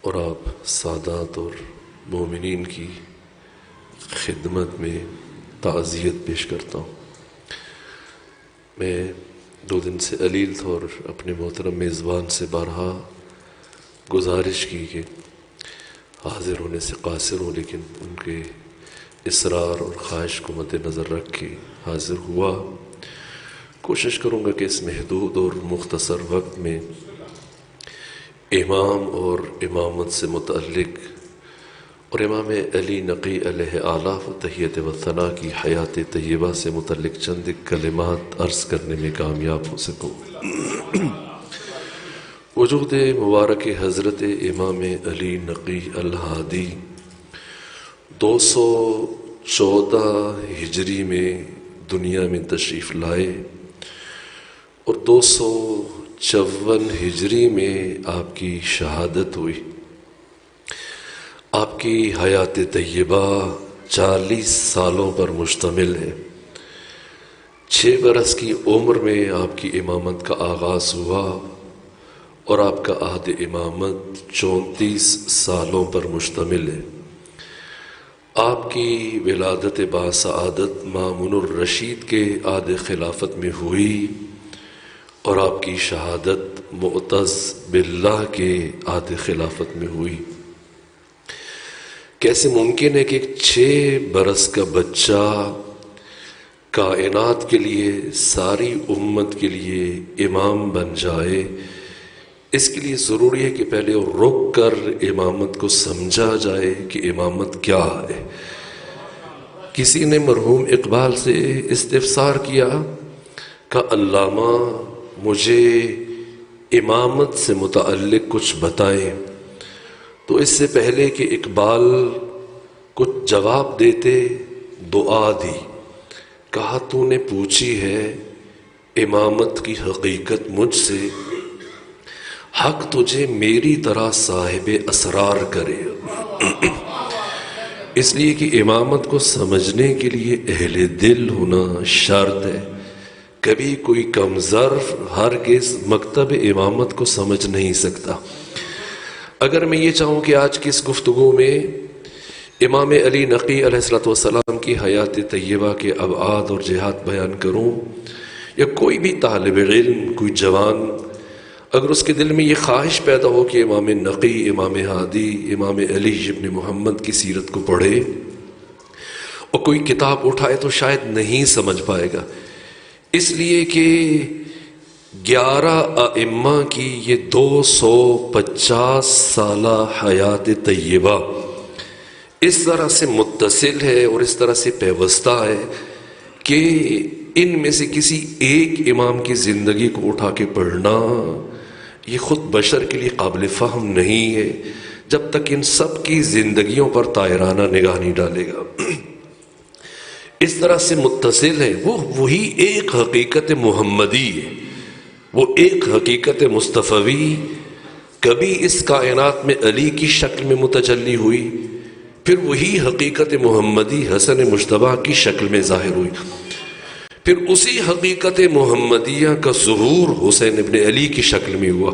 اور آپ سادات اور مومنین کی خدمت میں تعزیت پیش کرتا ہوں۔ میں 2 دن سے علیل تھا اور اپنے محترم میزبان سے بارہا گزارش کی کہ حاضر ہونے سے قاصر ہوں، لیکن ان کے اصرار اور خواہش کو مد نظر رکھ کے حاضر ہوا۔ کوشش کروں گا کہ اس محدود اور مختصر وقت میں امام اور امامت سے متعلق اور امام علی نقی علیہ آلاف و تحیت و ثنا کی حیات طیبہ سے متعلق چند کلمات عرض کرنے میں کامیاب ہو سکوں۔ وجود مبارک حضرت امام علی نقی الہادی 214 ہجری میں دنیا میں تشریف لائے اور 254 ہجری میں آپ کی شہادت ہوئی۔ آپ کی حیات طیبہ 40 سالوں پر مشتمل ہے۔ 6 برس کی عمر میں آپ کی امامت کا آغاز ہوا اور آپ کا عہد امامت 34 سالوں پر مشتمل ہے۔ آپ کی ولادت باسعادت مامون الرشید کے عہد خلافت میں ہوئی اور آپ کی شہادت معتز باللہ کے عہد خلافت میں ہوئی۔ کیسے ممکن ہے کہ 6 برس کا بچہ کائنات کے لیے، ساری امت کے لیے امام بن جائے؟ اس کے لیے ضروری ہے کہ پہلے رک کر امامت کو سمجھا جائے کہ امامت کیا ہے۔ کسی نے مرحوم اقبال سے استفسار کیا کہ علامہ مجھے امامت سے متعلق کچھ بتائیں، تو اس سے پہلے کہ اقبال کچھ جواب دیتے دعا دی، کہا تو نے پوچھی ہے امامت کی حقیقت مجھ سے، حق تجھے میری طرح صاحب اسرار کرے۔ اس لیے کہ امامت کو سمجھنے کے لیے اہل دل ہونا شرط ہے۔ کبھی کوئی کم ظرف ہرگز مکتب امامت کو سمجھ نہیں سکتا۔ اگر میں یہ چاہوں کہ آج کی اس گفتگو میں امام علی نقی علیہ السلام کی حیات طیبہ کے ابعاد اور جہات بیان کروں، یا کوئی بھی طالب علم، کوئی جوان اگر اس کے دل میں یہ خواہش پیدا ہو کہ امام نقی، امام ہادی، امام علی ابن محمد کی سیرت کو پڑھے اور کوئی کتاب اٹھائے، تو شاید نہیں سمجھ پائے گا، اس لیے کہ 11 ائمہ کی یہ 250 سالہ حیات طیبہ اس طرح سے متصل ہے اور اس طرح سے پیوستہ ہے کہ ان میں سے کسی ایک امام کی زندگی کو اٹھا کے پڑھنا یہ خود بشر کے لیے قابل فہم نہیں ہے جب تک ان سب کی زندگیوں پر طائرانہ نگاہ نہیں ڈالے گا۔ اس طرح سے متصل ہے، وہی ایک حقیقت محمدی ہے، وہ ایک حقیقت مصطفوی کبھی اس کائنات میں علی کی شکل میں متجلی ہوئی، پھر وہی حقیقت محمدی حسن مجتبیٰ کی شکل میں ظاہر ہوئی، پھر اسی حقیقت محمدیہ کا ظہور حسین ابن علی کی شکل میں ہوا،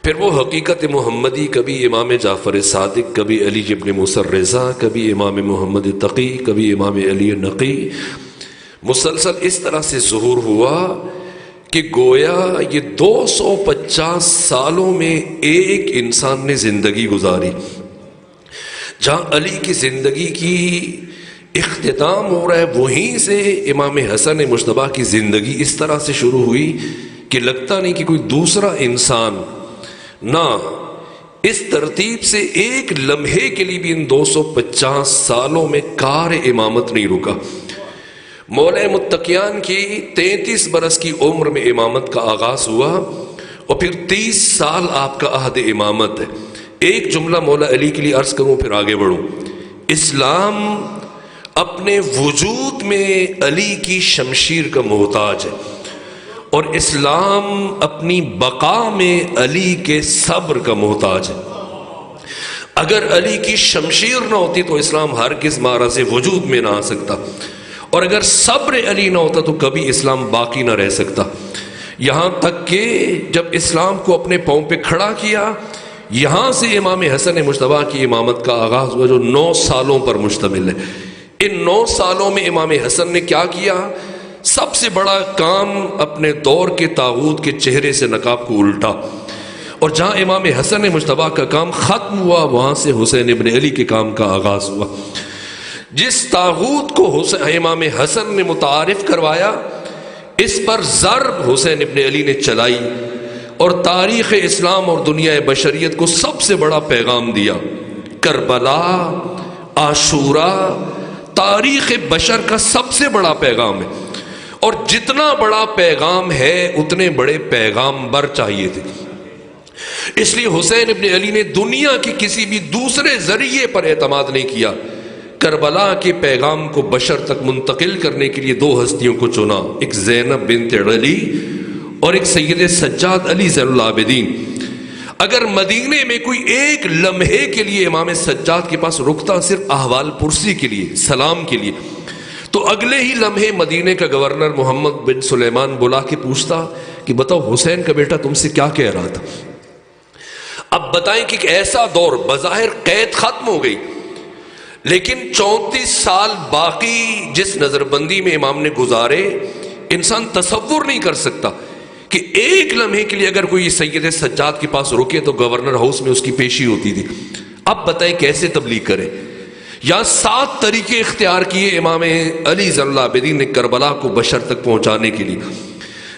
پھر وہ حقیقت محمدی کبھی امام جعفر صادق، کبھی علی ابن موسیٰ الرضا، کبھی امام محمد تقی، کبھی امام علی نقی، مسلسل اس طرح سے ظہور ہوا کہ گویا یہ 250 سالوں میں ایک انسان نے زندگی گزاری۔ جہاں علی کی زندگی کی اختتام ہو رہا ہے، وہیں سے امام حسن مجتبیٰ کی زندگی اس طرح سے شروع ہوئی کہ لگتا نہیں کہ کوئی دوسرا انسان نہ اس ترتیب سے ایک لمحے کے لیے بھی ان 250 سالوں میں کار امامت نہیں رکا۔ مولا متقیان کی 33 برس کی عمر میں امامت کا آغاز ہوا اور پھر 30 سال آپ کا عہد امامت ہے۔ ایک جملہ مولا علی کے لیے عرض کروں پھر آگے بڑھوں۔ اسلام اپنے وجود میں علی کی شمشیر کا محتاج ہے اور اسلام اپنی بقا میں علی کے صبر کا محتاج ہے۔ اگر علی کی شمشیر نہ ہوتی تو اسلام ہرگز معرض وجود میں نہ آ سکتا، اور اگر صبر علی نہ ہوتا تو کبھی اسلام باقی نہ رہ سکتا۔ یہاں تک کہ جب اسلام کو اپنے پاؤں پہ کھڑا کیا، یہاں سے امام حسن مجتبیٰ کی امامت کا آغاز ہوا جو 9 سالوں پر مشتمل ہے۔ ان 9 سالوں میں امام حسن نے کیا کیا؟ سب سے بڑا کام اپنے دور کے طاغوت کے چہرے سے نقاب کو الٹا، اور جہاں امام حسن مجتبیٰ کا کام ختم ہوا وہاں سے حسین ابن علی کے کام کا آغاز ہوا۔ جس طاغوت کو امام حسن نے متعارف کروایا، اس پر ضرب حسین ابن علی نے چلائی اور تاریخ اسلام اور دنیا بشریت کو سب سے بڑا پیغام دیا۔ کربلا، عاشورہ تاریخ بشر کا سب سے بڑا پیغام ہے، اور جتنا بڑا پیغام ہے اتنے بڑے پیغامبر چاہیے تھے۔ اس لیے حسین ابن علی نے دنیا کی کسی بھی دوسرے ذریعے پر اعتماد نہیں کیا، کربلا کے پیغام کو بشر تک منتقل کرنے کے لیے 2 ہستیوں کو چنا، ایک زینب بنت علی اور ایک سید سجاد علی زین العابدین۔ اگر مدینے میں کوئی ایک لمحے کے لیے امام سجاد کے پاس رکتا صرف احوال پرسی کے لیے، سلام کے لیے، تو اگلے ہی لمحے مدینے کا گورنر محمد بن سلیمان بلا کے پوچھتا کہ بتاؤ حسین کا بیٹا تم سے کیا کہہ رہا تھا۔ اب بتائیں کہ ایک ایسا دور، بظاہر قید ختم ہو گئی، لیکن 34 سال باقی جس نظر بندی میں امام نے گزارے، انسان تصور نہیں کر سکتا کہ ایک لمحے کے لیے اگر کوئی سید سجاد کے پاس رکے تو گورنر ہاؤس میں اس کی پیشی ہوتی تھی۔ اب بتائیں کیسے تبلیغ کرے؟ یا 7 طریقے اختیار کیے امام علی زین العابدین نے کربلا کو بشر تک پہنچانے کے لیے،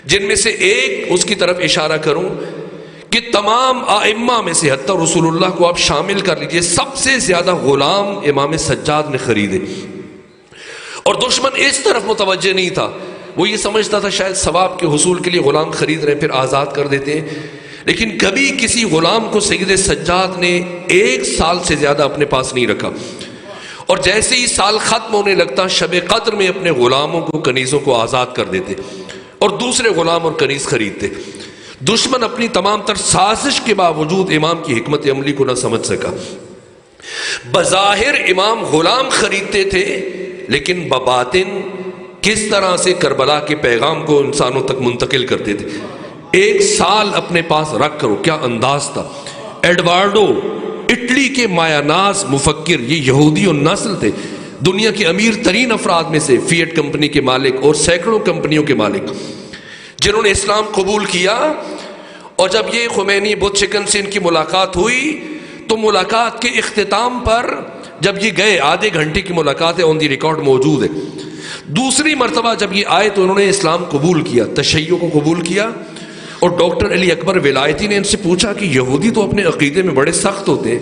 جن میں سے ایک اس کی طرف اشارہ کروں کہ تمام ائمہ میں سے حتی رسول اللہ کو آپ شامل کر لیجئے، سب سے زیادہ غلام امام سجاد نے خریدے، اور دشمن اس طرف متوجہ نہیں تھا، وہ یہ سمجھتا تھا شاید ثواب کے حصول کے لیے غلام خرید رہے ہیں پھر آزاد کر دیتے ہیں، لیکن کبھی کسی غلام کو سید سجاد نے 1 سال سے زیادہ اپنے پاس نہیں رکھا، اور جیسے ہی سال ختم ہونے لگتا شب قدر میں اپنے غلاموں کو، کنیزوں کو آزاد کر دیتے اور دوسرے غلام اور کنیز خریدتے۔ دشمن اپنی تمام تر سازش کے باوجود امام کی حکمت عملی کو نہ سمجھ سکا۔ بظاہر امام غلام خریدتے تھے، لیکن بباطن کس طرح سے کربلا کے پیغام کو انسانوں تک منتقل کرتے تھے۔ 1 سال اپنے پاس رکھ کرو، کیا انداز تھا۔ ایڈوارڈو اٹلی کے مایا ناز مفکر، یہ یہودی و نسل تھے، دنیا کے امیر ترین افراد میں سے، فیٹ کمپنی کے مالک اور سینکڑوں کمپنیوں کے مالک، جنہوں نے اسلام قبول کیا۔ اور جب یہ خمینی بدھ شکن سے ان کی ملاقات ہوئی تو ملاقات کے اختتام پر جب یہ گئے، آدھے گھنٹے کی ملاقات ہے، آن دی ریکارڈ موجود ہے، دوسری مرتبہ جب یہ آئے تو انہوں نے اسلام قبول کیا، تشیع کو قبول کیا، اور ڈاکٹر علی اکبر ولایتی نے ان سے پوچھا کہ یہودی تو اپنے عقیدے میں بڑے سخت ہوتے ہیں،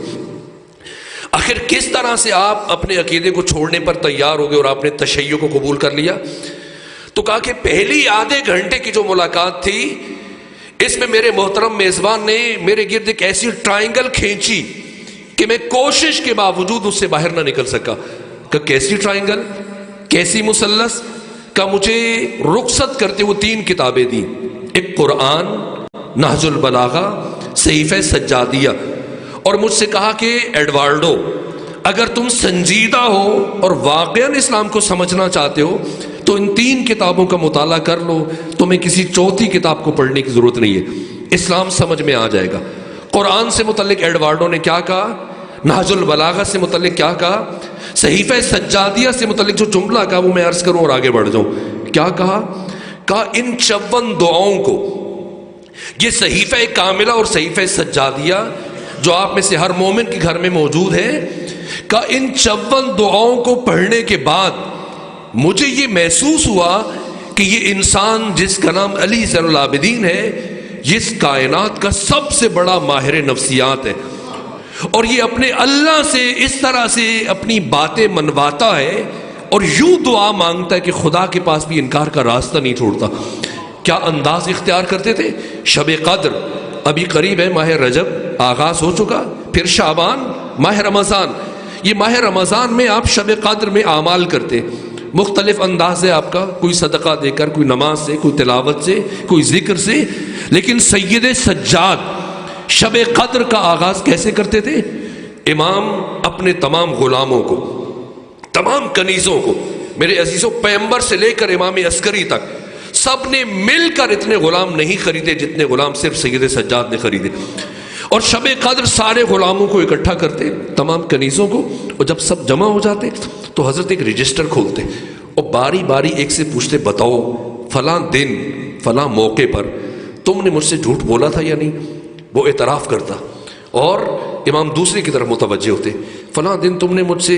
آخر کس طرح سے آپ اپنے عقیدے کو چھوڑنے پر تیار ہو گئے اور آپ نے تشیع کو قبول کر لیا؟ تو کہا کہ پہلی آدھے گھنٹے کی جو ملاقات تھی، اس میں میرے محترم میزبان نے میرے گرد ایک ایسی ٹرائنگل کھینچی کہ میں کوشش کے باوجود اس سے باہر نہ نکل سکا۔ کہ کیسی ٹرائنگل، کیسی مثلث؟ کہ مجھے رخصت کرتے وہ 3 کتابیں دیں، ایک قرآن، نہج البلاغہ، صحیفہ سجادیہ، اور مجھ سے کہا کہ ایڈوارڈو اگر تم سنجیدہ ہو اور واقعاً اسلام کو سمجھنا چاہتے ہو تو ان 3 کتابوں کا مطالعہ کر لو، تمہیں کسی 4تھی کتاب کو پڑھنے کی ضرورت نہیں ہے، اسلام سمجھ میں آ جائے گا۔ قرآن سے متعلق ایڈوارڈو نے کیا کہا، نہج البلاغہ سے متعلق کیا کہا، صحیفہ سجادیہ سے متعلق جو جملہ کہا وہ میں عرض کروں اور آگے بڑھ جاؤں، کیا کہا ان 54 دعاؤں کو، یہ صحیفہ کاملہ اور صحیفہ سجادیہ جو آپ میں سے ہر مومن کے گھر میں موجود ہے، کہ ان 54 دعاؤں کو پڑھنے کے بعد مجھے یہ محسوس ہوا کہ یہ انسان جس کا نام علی زین العابدین ہے، اس کائنات کا سب سے بڑا ماہر نفسیات ہے، اور یہ اپنے اللہ سے اس طرح سے اپنی باتیں منواتا ہے اور یوں دعا مانگتا ہے کہ خدا کے پاس بھی انکار کا راستہ نہیں چھوڑتا۔ کیا انداز اختیار کرتے تھے۔ شب قدر ابھی قریب ہے، ماہ رجب آغاز ہو چکا، پھر شعبان، ماہ رمضان، یہ ماہ رمضان میں آپ شب قدر میں اعمال کرتے، مختلف انداز ہے آپ کا، کوئی صدقہ دے کر، کوئی نماز سے، کوئی تلاوت سے، کوئی ذکر سے، لیکن سید سجاد شب قدر کا آغاز کیسے کرتے تھے؟ امام اپنے تمام غلاموں کو، تمام کنیزوں کو، میرے عزیزوں پیغمبر سے لے کر امام عسکری تک سب نے مل کر اتنے غلام نہیں خریدے جتنے غلام صرف سید سجاد نے خریدے، اور شب قدر سارے غلاموں کو اکٹھا کرتے، تمام کنیزوں کو، اور جب سب جمع ہو جاتے تو حضرت ایک رجسٹر کھولتے اور باری باری ایک سے پوچھتے، بتاؤ فلاں دن فلاں موقع پر تم نے مجھ سے جھوٹ بولا تھا یا نہیں؟ وہ اعتراف کرتا، اور امام دوسرے کی طرف متوجہ ہوتے، فلاں دن تم نے مجھ سے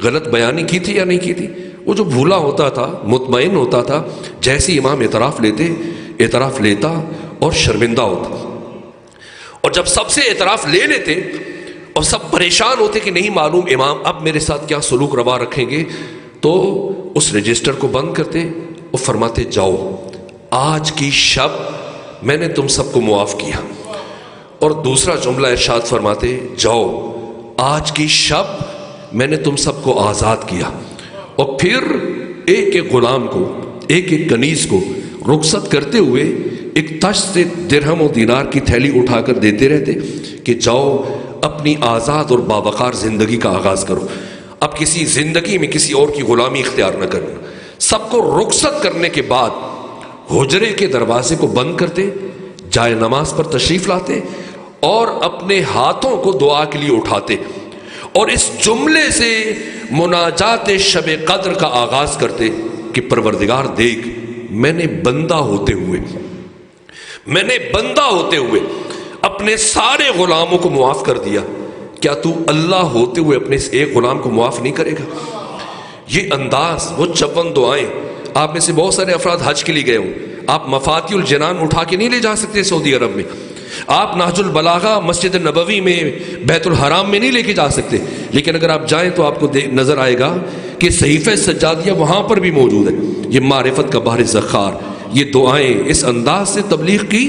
غلط بیانی کی تھی یا نہیں کی تھی؟ وہ جو بھولا ہوتا تھا، مطمئن ہوتا تھا، جیسے امام اعتراف لیتا اور شرمندہ ہوتا، اور جب سب سے اعتراف لے لیتے اور سب پریشان ہوتے کہ نہیں معلوم امام اب میرے ساتھ کیا سلوک روا رکھیں گے، تو اس رجسٹر کو بند کرتے اور فرماتے، جاؤ آج کی شب میں نے تم سب کو معاف کیا، اور دوسرا جملہ ارشاد فرماتے، جاؤ آج کی شب میں نے تم سب کو آزاد کیا، اور پھر ایک ایک غلام کو، ایک ایک کنیز کو رخصت کرتے ہوئے ایک تش سے درہم و دینار کی تھیلی اٹھا کر دیتے رہتے کہ جاؤ اپنی آزاد اور باوقار زندگی کا آغاز کرو، اب کسی زندگی میں کسی اور کی غلامی اختیار نہ کرنا۔ سب کو رخصت کرنے کے بعد حجرے کے دروازے کو بند کرتے، جائے نماز پر تشریف لاتے اور اپنے ہاتھوں کو دعا کے لیے اٹھاتے، اور اس جملے سے مناجات شب قدر کا آغاز کرتے کہ پروردگار دیکھ، میں نے بندہ ہوتے ہوئے اپنے سارے غلاموں کو معاف کر دیا، کیا تو اللہ ہوتے ہوئے اپنے اس ایک غلام کو معاف نہیں کرے گا؟ یہ انداز، وہ 56 دعائیں، آپ میں سے بہت سارے افراد حج کے لیے گئے ہوں، آپ مفاتیح الجنان اٹھا کے نہیں لے جا سکتے سعودی عرب میں، آپ نہج البلاغہ مسجد نبوی میں بیت الحرام میں نہیں لے کے جا سکتے، لیکن اگر آپ جائیں تو آپ کو نظر آئے گا کہ صحیفہ سجادیہ وہاں پر بھی موجود ہے۔ یہ معرفت کا بحر ذخار، یہ دعائیں اس انداز سے تبلیغ کی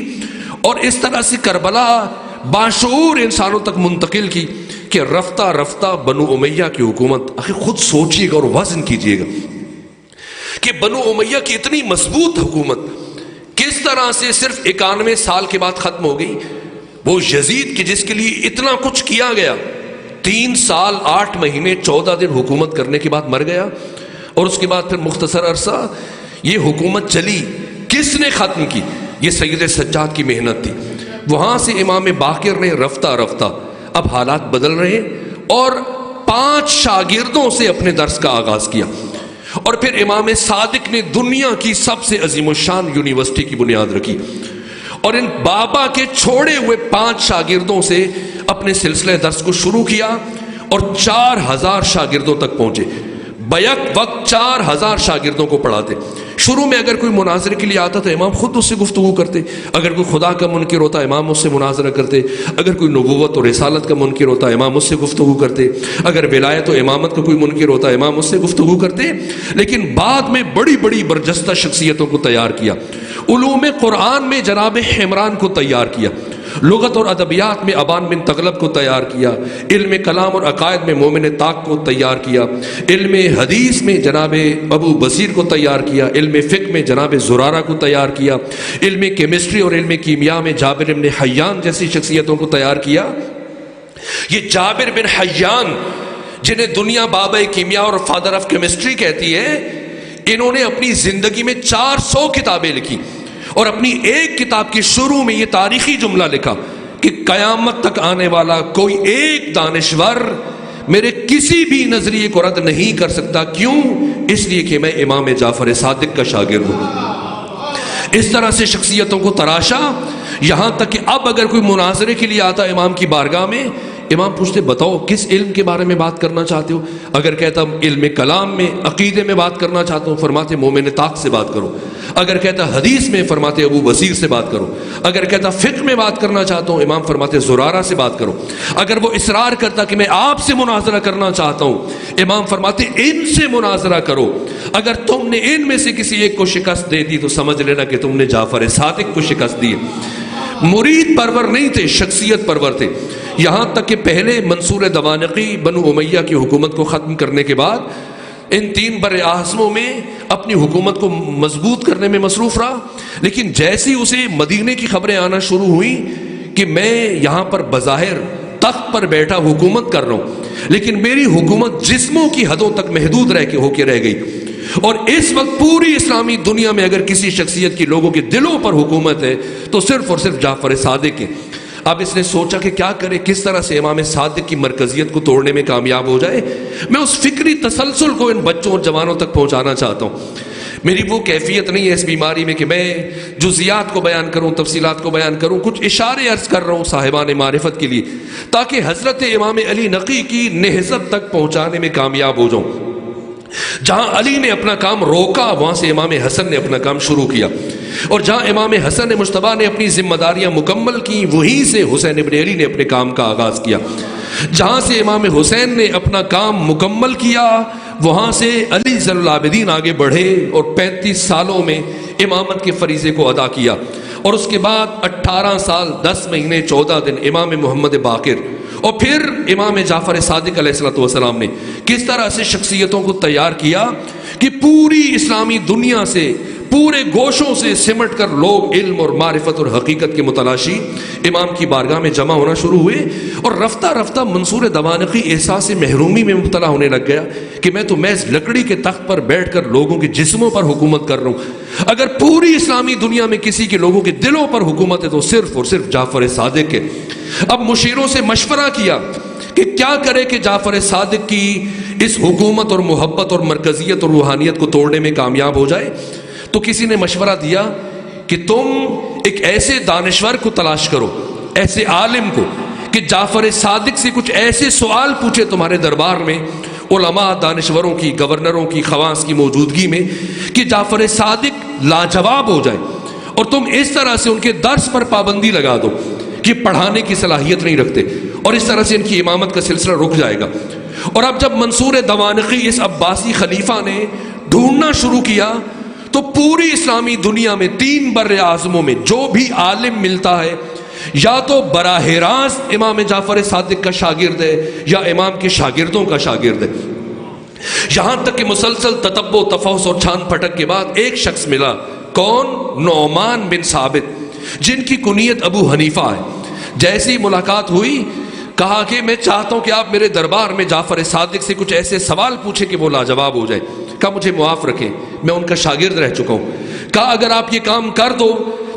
اور اس طرح سے کربلا باشعور انسانوں تک منتقل کی کہ رفتہ رفتہ بنو امیہ کی حکومت، آخر خود سوچیے گا اور وزن کیجیے گا کہ بنو امیہ کی اتنی مضبوط حکومت کس طرح سے صرف 91 سال کے بعد ختم ہو گئی۔ وہ یزید کی جس کے لیے اتنا کچھ کیا گیا، 3 سال 8 مہینے 14 دن حکومت کرنے کے بعد مر گیا، اور اس کے بعد پھر مختصر عرصہ یہ حکومت چلی، کس نے ختم کی؟ یہ سید سجاد کی محنت تھی۔ وہاں سے امام باقر نے رفتہ رفتہ، اب حالات بدل رہے، اور 5 شاگردوں سے اپنے درس کا آغاز کیا، اور پھر امام صادق نے دنیا کی سب سے عظیم الشان یونیورسٹی کی بنیاد رکھی، اور ان بابا کے چھوڑے ہوئے 5 شاگردوں سے اپنے سلسلہ درس کو شروع کیا، اور 4000 شاگردوں تک پہنچے۔ بیک وقت 4000 شاگردوں کو پڑھاتے۔ شروع میں اگر کوئی مناظرے کے لیے آتا تو امام خود اس سے گفتگو کرتے، اگر کوئی خدا کا منکر ہوتا امام اس سے مناظرہ کرتے، اگر کوئی نبوت اور رسالت کا منکر ہوتا امام اس سے گفتگو کرتے، اگر ولایت و امامت کا کوئی منکر ہوتا امام اس سے گفتگو کرتے۔ لیکن بعد میں بڑی بڑی برجستہ شخصیتوں کو تیار کیا، علوم قرآن میں جناب حمران کو تیار کیا، لغت اور ادبیات میں ابان بن تغلب کو تیار کیا، علم کلام اور عقائد میں مومن طاق کو تیار کیا، علم حدیث میں جناب ابو بصیر کو تیار کیا، علم فقہ میں جناب زرارہ کو تیار کیا، علم کیمسٹری اور علم کیمیا میں جابر بن حیان جیسی شخصیتوں کو تیار کیا۔ یہ جابر بن حیان جنہیں دنیا بابا کیمیا اور فادر آف کیمسٹری کہتی ہے، انہوں نے اپنی زندگی میں 400 کتابیں لکھی، اور اپنی ایک کتاب کی شروع میں یہ تاریخی جملہ لکھا کہ قیامت تک آنے والا کوئی ایک دانشور میرے کسی بھی نظریے کو رد نہیں کر سکتا، کیوں؟ اس لیے کہ میں امام جعفر صادق کا شاگرد ہوں۔ اس طرح سے شخصیتوں کو تراشا، یہاں تک کہ اب اگر کوئی مناظرے کے لیے آتا امام کی بارگاہ میں، امام پوچھتے بتاؤ کس علم کے بارے میں بات کرنا چاہتے ہو؟ اگر کہتا علم کلام میں، عقیدے میں بات کرنا چاہتا ہوں، فرماتے مومن طاق سے بات کرو۔ اگر کہتا حدیث میں، فرماتے ابو بصیر سے بات کرو۔ اگر کہتا فقہ میں بات کرنا چاہتا ہوں، امام فرماتے زرارہ سے بات کرو۔ اگر وہ اصرار کرتا کہ میں آپ سے مناظرہ کرنا چاہتا ہوں، امام فرماتے ان سے مناظرہ کرو۔ اگر تم نے ان میں سے کسی ایک کو شکست دے دی تو سمجھ لینا کہ تم نے جعفر صادق کو شکست دی۔ مرید پرور نہیں تھے، شخصیت پرور تھے، یہاں تک کہ پہلے منصور دوانقی بنو امیہ کی حکومت کو ختم کرنے کے بعد ان 3 بر اعظموں میں اپنی حکومت کو مضبوط کرنے میں مصروف رہا، لیکن جیسی اسے مدینے کی خبریں آنا شروع ہوئیں کہ میں یہاں پر بظاہر تخت پر بیٹھا حکومت کر رہا ہوں، لیکن میری حکومت جسموں کی حدوں تک محدود ہو کے رہ گئی، اور اس وقت پوری اسلامی دنیا میں اگر کسی شخصیت کی لوگوں کے دلوں پر حکومت ہے تو صرف اور صرف جعفر صادق ہے۔ اب اس نے سوچا کہ کیا کرے، کس طرح سے امام صادق کی مرکزیت کو توڑنے میں کامیاب ہو جائے۔ میں اس فکری تسلسل کو ان بچوں اور جوانوں تک پہنچانا چاہتا ہوں۔ میری وہ کیفیت نہیں ہے اس بیماری میں کہ میں جزیات کو بیان کروں، تفصیلات کو بیان کروں، کچھ اشارے عرض کر رہا ہوں صاحبان معرفت کے لیے، تاکہ حضرت امام علی نقی کی نہضت تک پہنچانے میں کامیاب ہو جاؤں۔ جہاں علی نے اپنا کام روکا، وہاں سے امام حسن نے اپنا کام شروع کیا، اور جہاں امام حسن مجتبیٰ نے اپنی ذمہ داریاں مکمل کی، وہیں سے حسین ابن علی نے اپنے کام کا آغاز کیا۔ جہاں سے امام حسین نے اپنا کام مکمل کیا، وہاں سے علی زین العابدین آگے بڑھے اور 35 سالوں میں امامت کے فریضے کو ادا کیا، اور اس کے بعد 18 سال 10 مہینے 14 دن امام محمد باقر، اور پھر امام جعفر صادق علیہ السلام نے کس طرح سے شخصیتوں کو تیار کیا کہ پوری اسلامی دنیا سے، پورے گوشوں سے سمٹ کر لوگ علم اور معرفت اور حقیقت کے متلاشی امام کی بارگاہ میں جمع ہونا شروع ہوئے، اور رفتہ رفتہ منصور دوانقی احساس محرومی میں مبتلا ہونے لگ گیا کہ میں تو محض لکڑی کے تخت پر بیٹھ کر لوگوں کے جسموں پر حکومت کر رہا ہوں، اگر پوری اسلامی دنیا میں کسی کے لوگوں کے دلوں پر حکومت ہے تو صرف اور صرف جعفر صادق ہے۔ اب مشیروں سے مشورہ کیا کہ کیا کرے کہ جعفر صادق کی اس حکومت اور محبت اور مرکزیت اور روحانیت کو توڑنے میں کامیاب ہو جائے۔ تو کسی نے مشورہ دیا کہ تم ایک ایسے دانشور کو تلاش کرو، ایسے عالم کو کہ جعفر صادق سے کچھ ایسے سوال پوچھے تمہارے دربار میں، علماء، دانشوروں کی، گورنروں کی، خواص کی موجودگی میں، کہ جعفر صادق لاجواب ہو جائے، اور تم اس طرح سے ان کے درس پر پابندی لگا دو کہ پڑھانے کی صلاحیت نہیں رکھتے، اور اس طرح سے ان کی امامت کا سلسلہ رک جائے گا۔ اور اب جب منصور دوانقی اس عباسی خلیفہ نے ڈھونڈنا شروع کیا تو پوری اسلامی دنیا میں 3 بر اعظموں میں جو بھی عالم ملتا ہے یا تو براہ راست امام جعفر صادق کا شاگرد ہے یا امام کے شاگردوں کا شاگرد ہے، یہاں تک کہ مسلسل تتبع، تفحص اور چھان پھٹک کے بعد ایک شخص ملا۔ کون؟ نعمان بن ثابت، جن کی کنیت ابو حنیفہ ہے۔ جیسی ملاقات ہوئی، کہا کہ میں چاہتا ہوں کہ آپ میرے دربار میں جعفر صادق سے کچھ ایسے سوال پوچھیں کہ وہ لاجواب ہو جائے۔ کہا مجھے معاف رکھیں، میں ان کا شاگرد رہ چکا ہوں۔ کہا اگر آپ یہ کام کر دو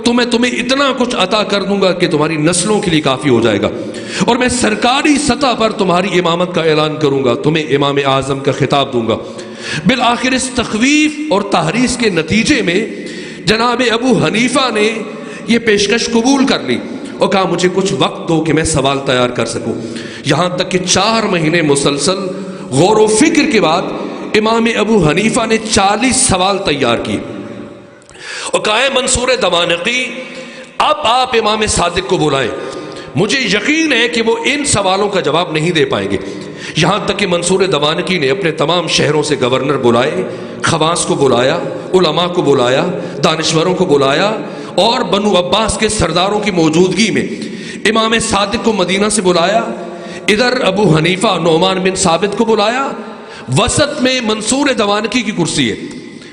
تو میں تمہیں اتنا کچھ عطا کر دوں گا کہ تمہاری نسلوں کے لیے کافی ہو جائے گا، اور میں سرکاری سطح پر تمہاری امامت کا اعلان کروں گا، تمہیں امام اعظم کا خطاب دوں گا۔ بالآخر اس تخویف اور تحریض کے نتیجے میں جناب ابو حنیفہ نے یہ پیشکش قبول کر لی اور کہا مجھے کچھ وقت دو کہ میں سوال تیار کر سکوں۔ یہاں تک کہ 4 مہینے مسلسل غور و فکر کے بعد امام ابو حنیفہ نے 40 سوال تیار کیے اور کہا منصور دوانقی اب آپ امام صادق کو بلائیں، مجھے یقین ہے کہ وہ ان سوالوں کا جواب نہیں دے پائیں گے۔ یہاں تک کہ منصور دوانقی نے اپنے تمام شہروں سے گورنر بلائے، خواص کو بلایا، علماء کو بلایا، دانشوروں کو بلایا، اور بنو عباس کے سرداروں کی موجودگی میں امام صادق کو مدینہ سے بلایا۔ ادھر ابو حنیفہ نعمان بن ثابت کو بلایا، وسط میں منصور دوانقی کی کرسی ہے،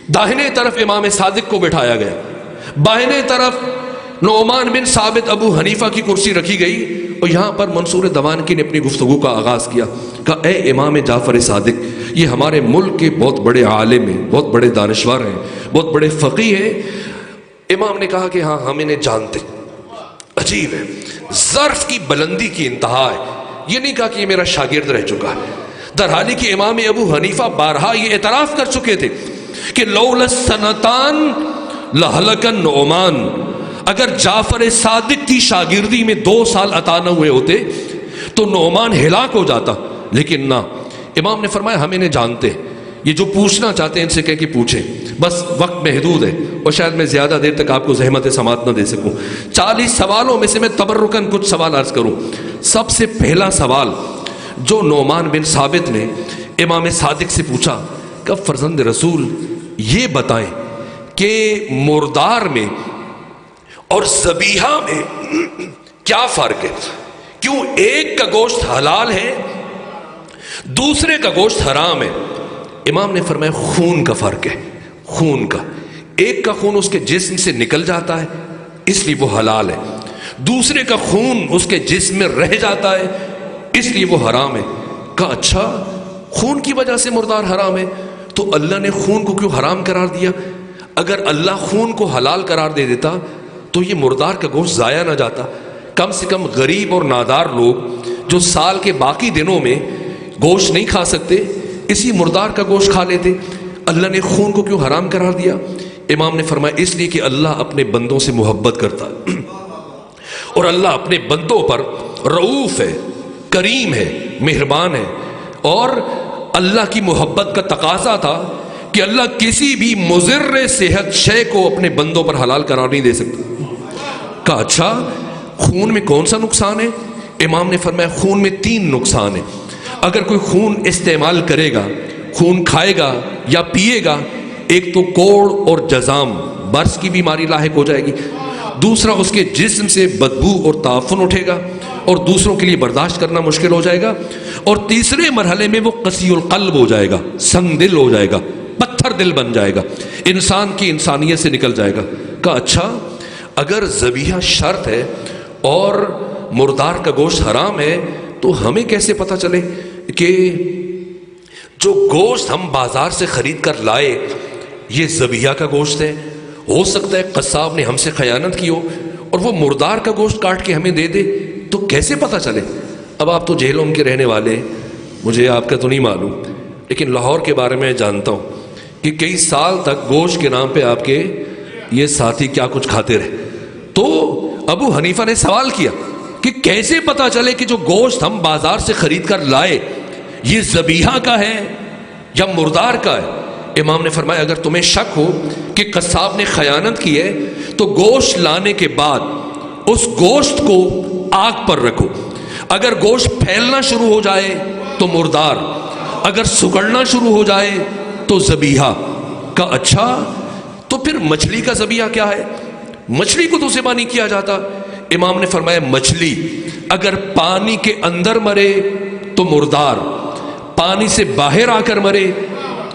داہنے طرف امام صادق کو بٹھایا گیا، بائیں طرف نعمان بن ثابت ابو حنیفہ کی کرسی رکھی گئی، اور یہاں پر منصور دوانقی نے اپنی گفتگو کا آغاز کیا۔ کہا اے امام جعفر صادق، یہ ہمارے ملک کے بہت بڑے عالم ہیں، بہت بڑے دانشور ہیں، بہت بڑے فقیہ ہیں۔ امام نے کہا کہ ہاں ہم انہیں جانتے۔ عجیب ہے، ظرف کی بلندی کی انتہا ہے، یہ نہیں کہا کہ یہ میرا شاگرد رہ چکا ہے، درحالی کہ امام ابو حنیفہ بارہا یہ اعتراف کر چکے تھے کہ لولا السنتان لہلک النعمان، اگر جعفر صادق کی شاگردی میں 2 سال عطا نہ ہوئے ہوتے تو نعمان ہلاک ہو جاتا، لیکن نہ، امام نے فرمایا ہم انہیں جانتے ہیں، یہ جو پوچھنا چاہتے ہیں ان سے کہہ کہ پوچھیں، بس وقت محدود ہے اور شاید میں زیادہ دیر تک آپ کو زحمت سماعت نہ دے سکوں۔ 40 سوالوں میں سے میں تبرکاً کچھ سوال عرض کروں۔ سب سے پہلا سوال جو نعمان بن ثابت نے امام صادق سے پوچھا کہ فرزند رسول یہ بتائیں کہ مردار میں اور ذبیحہ میں کیا فرق ہے؟ کیوں ایک کا گوشت حلال ہے دوسرے کا گوشت حرام ہے؟ امام نے فرمایا خون کا فرق ہے، خون کا، ایک کا خون اس کے جسم سے نکل جاتا ہے اس لیے وہ حلال ہے، دوسرے کا خون اس کے جسم میں رہ جاتا ہے اس لیے وہ حرام ہے۔ کہا اچھا، خون کی وجہ سے مردار حرام ہے تو اللہ نے خون کو کیوں حرام قرار دیا؟ اگر اللہ خون کو حلال قرار دے دیتا تو یہ مردار کا گوشت ضائع نہ جاتا۔ کم سے کم غریب اور نادار لوگ جو سال کے باقی دنوں میں گوشت نہیں کھا سکتے اسی مردار کا گوشت کھا لیتے، اللہ نے خون کو کیوں حرام قرار دیا؟ امام نے فرمایا اس لیے کہ اللہ اپنے بندوں سے محبت کرتا ہے اور اللہ اپنے بندوں پر رؤوف ہے، کریم ہے، مہربان ہے، اور اللہ کی محبت کا تقاضا تھا کہ اللہ کسی بھی مضر صحت شے کو اپنے بندوں پر حلال قرار نہیں دے سکتا۔ کہا اچھا خون میں کون سا نقصان ہے؟ امام نے فرمایا خون میں 3 نقصان ہیں۔ اگر کوئی خون استعمال کرے گا، خون کھائے گا یا پیے گا، ایک تو کوڑ اور جزام برس کی بیماری لاحق ہو جائے گی، دوسرا اس کے جسم سے بدبو اور تعفن اٹھے گا اور دوسروں کے لیے برداشت کرنا مشکل ہو جائے گا، اور تیسرے مرحلے میں وہ قسی القلب ہو جائے گا، سنگ دل ہو جائے گا، پتھر دل بن جائے گا، انسان کی انسانیت سے نکل جائے گا۔ کہا اچھا اگر ذبیحہ شرط ہے اور مردار کا گوشت حرام ہے تو ہمیں کیسے پتہ چلے کہ جو گوشت ہم بازار سے خرید کر لائے یہ ذبیحہ کا گوشت ہے؟ ہو سکتا ہے قصاب نے ہم سے خیانت کی ہو اور وہ مردار کا گوشت کاٹ کے ہمیں دے دے، تو کیسے پتہ چلے؟ اب آپ تو جہلوں کے رہنے والے، مجھے آپ کا تو نہیں معلوم، لیکن لاہور کے بارے میں جانتا ہوں کہ کئی سال تک گوشت کے نام پہ آپ کے یہ ساتھی کیا کچھ کھاتے رہے۔ تو ابو حنیفہ نے سوال کیا کہ کیسے پتہ چلے کہ جو گوشت ہم بازار سے خرید کر لائے یہ ذبیحہ کا ہے یا مردار کا ہے؟ امام نے فرمایا اگر تمہیں شک ہو کہ قصاب نے خیانت کی ہے تو گوشت لانے کے بعد اس گوشت کو آگ پر رکھو، اگر گوشت پھیلنا شروع ہو جائے تو مردار، اگر سکڑنا شروع ہو جائے تو ذبیحہ۔ کا اچھا تو پھر مچھلی کا ذبیحہ کیا ہے؟ مچھلی کو تو ذبح نہیں کیا جاتا۔ امام نے فرمایا مچھلی اگر پانی کے اندر مرے تو مردار، پانی سے باہر آ کر مرے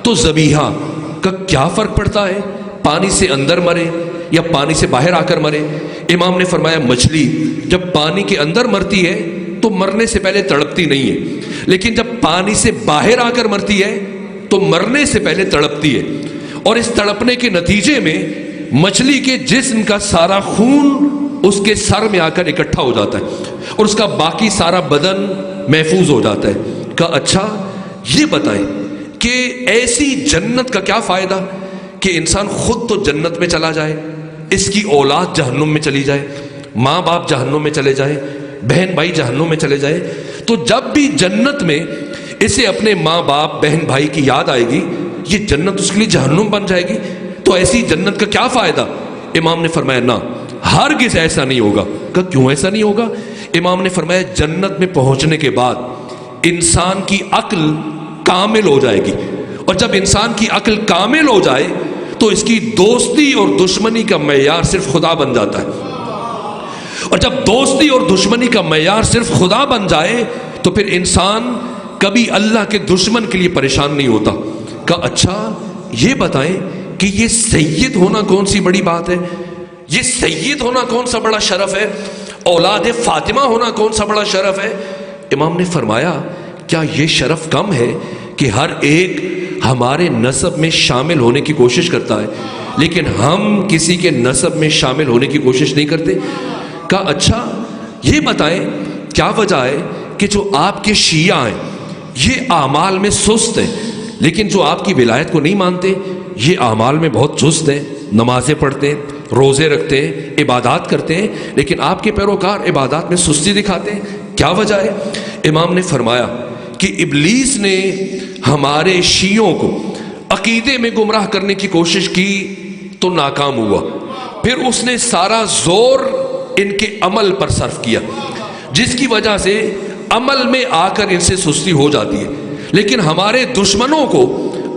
تو ذبیحہ۔ کا کیا فرق پڑتا ہے پانی سے اندر مرے یا پانی سے باہر آ کر مرے؟ امام نے فرمایا مچھلی جب پانی کے اندر مرتی ہے تو مرنے سے پہلے تڑپتی نہیں ہے، لیکن جب پانی سے باہر آ کر مرتی ہے تو مرنے سے پہلے تڑپتی ہے، اور اس تڑپنے کے نتیجے میں مچھلی کے جسم کا سارا خون اس کے سر میں آ کر اکٹھا ہو جاتا ہے اور اس کا باقی سارا بدن محفوظ ہو جاتا ہے۔ کہا اچھا یہ بتائیں کہ ایسی جنت کا کیا فائدہ کہ انسان خود تو جنت میں چلا جائے، اس کی اولاد جہنم میں چلی جائے، ماں باپ جہنم میں چلے جائیں، بہن بھائی جہنم میں چلے جائیں، تو جب بھی جنت میں اسے اپنے ماں باپ بہن بھائی کی یاد آئے گی یہ جنت اس کے لیے جہنم بن جائے گی، تو ایسی جنت کا کیا فائدہ؟ امام نے فرمایا نہ، ہرگز ایسا نہیں ہوگا۔ کہ کیوں ایسا نہیں ہوگا؟ امام نے فرمایا جنت میں پہنچنے کے بعد انسان کی عقل کامل ہو جائے گی، اور جب انسان کی عقل کامل ہو جائے تو اس کی دوستی اور دشمنی کا معیار صرف خدا بن جاتا ہے، اور جب دوستی اور دشمنی کا معیار صرف خدا بن جائے تو پھر انسان کبھی اللہ کے دشمن کے لیے پریشان نہیں ہوتا۔ کہ اچھا یہ بتائیں کہ یہ سید ہونا کون سی بڑی بات ہے؟ یہ سید ہونا کون سا بڑا شرف ہے؟ اولاد فاطمہ ہونا کون سا بڑا شرف ہے؟ امام نے فرمایا کیا یہ شرف کم ہے کہ ہر ایک ہمارے نسب میں شامل ہونے کی کوشش کرتا ہے لیکن ہم کسی کے نسب میں شامل ہونے کی کوشش نہیں کرتے؟ کہا اچھا یہ بتائیں کیا وجہ ہے کہ جو آپ کے شیعہ ہیں یہ اعمال میں سست ہیں لیکن جو آپ کی ولایت کو نہیں مانتے یہ اعمال میں بہت چست ہیں، نمازیں پڑھتے ہیں، روزے رکھتے ہیں، عبادات کرتے ہیں، لیکن آپ کے پیروکار عبادات میں سستی دکھاتے ہیں؟ کیا وجہ ہے؟ امام نے فرمایا کہ ابلیس نے ہمارے شیعوں کو عقیدے میں گمراہ کرنے کی کوشش کی تو ناکام ہوا، پھر اس نے سارا زور ان کے عمل پر صرف کیا جس کی وجہ سے عمل میں آ کر ان سے سستی ہو جاتی ہے، لیکن ہمارے دشمنوں کو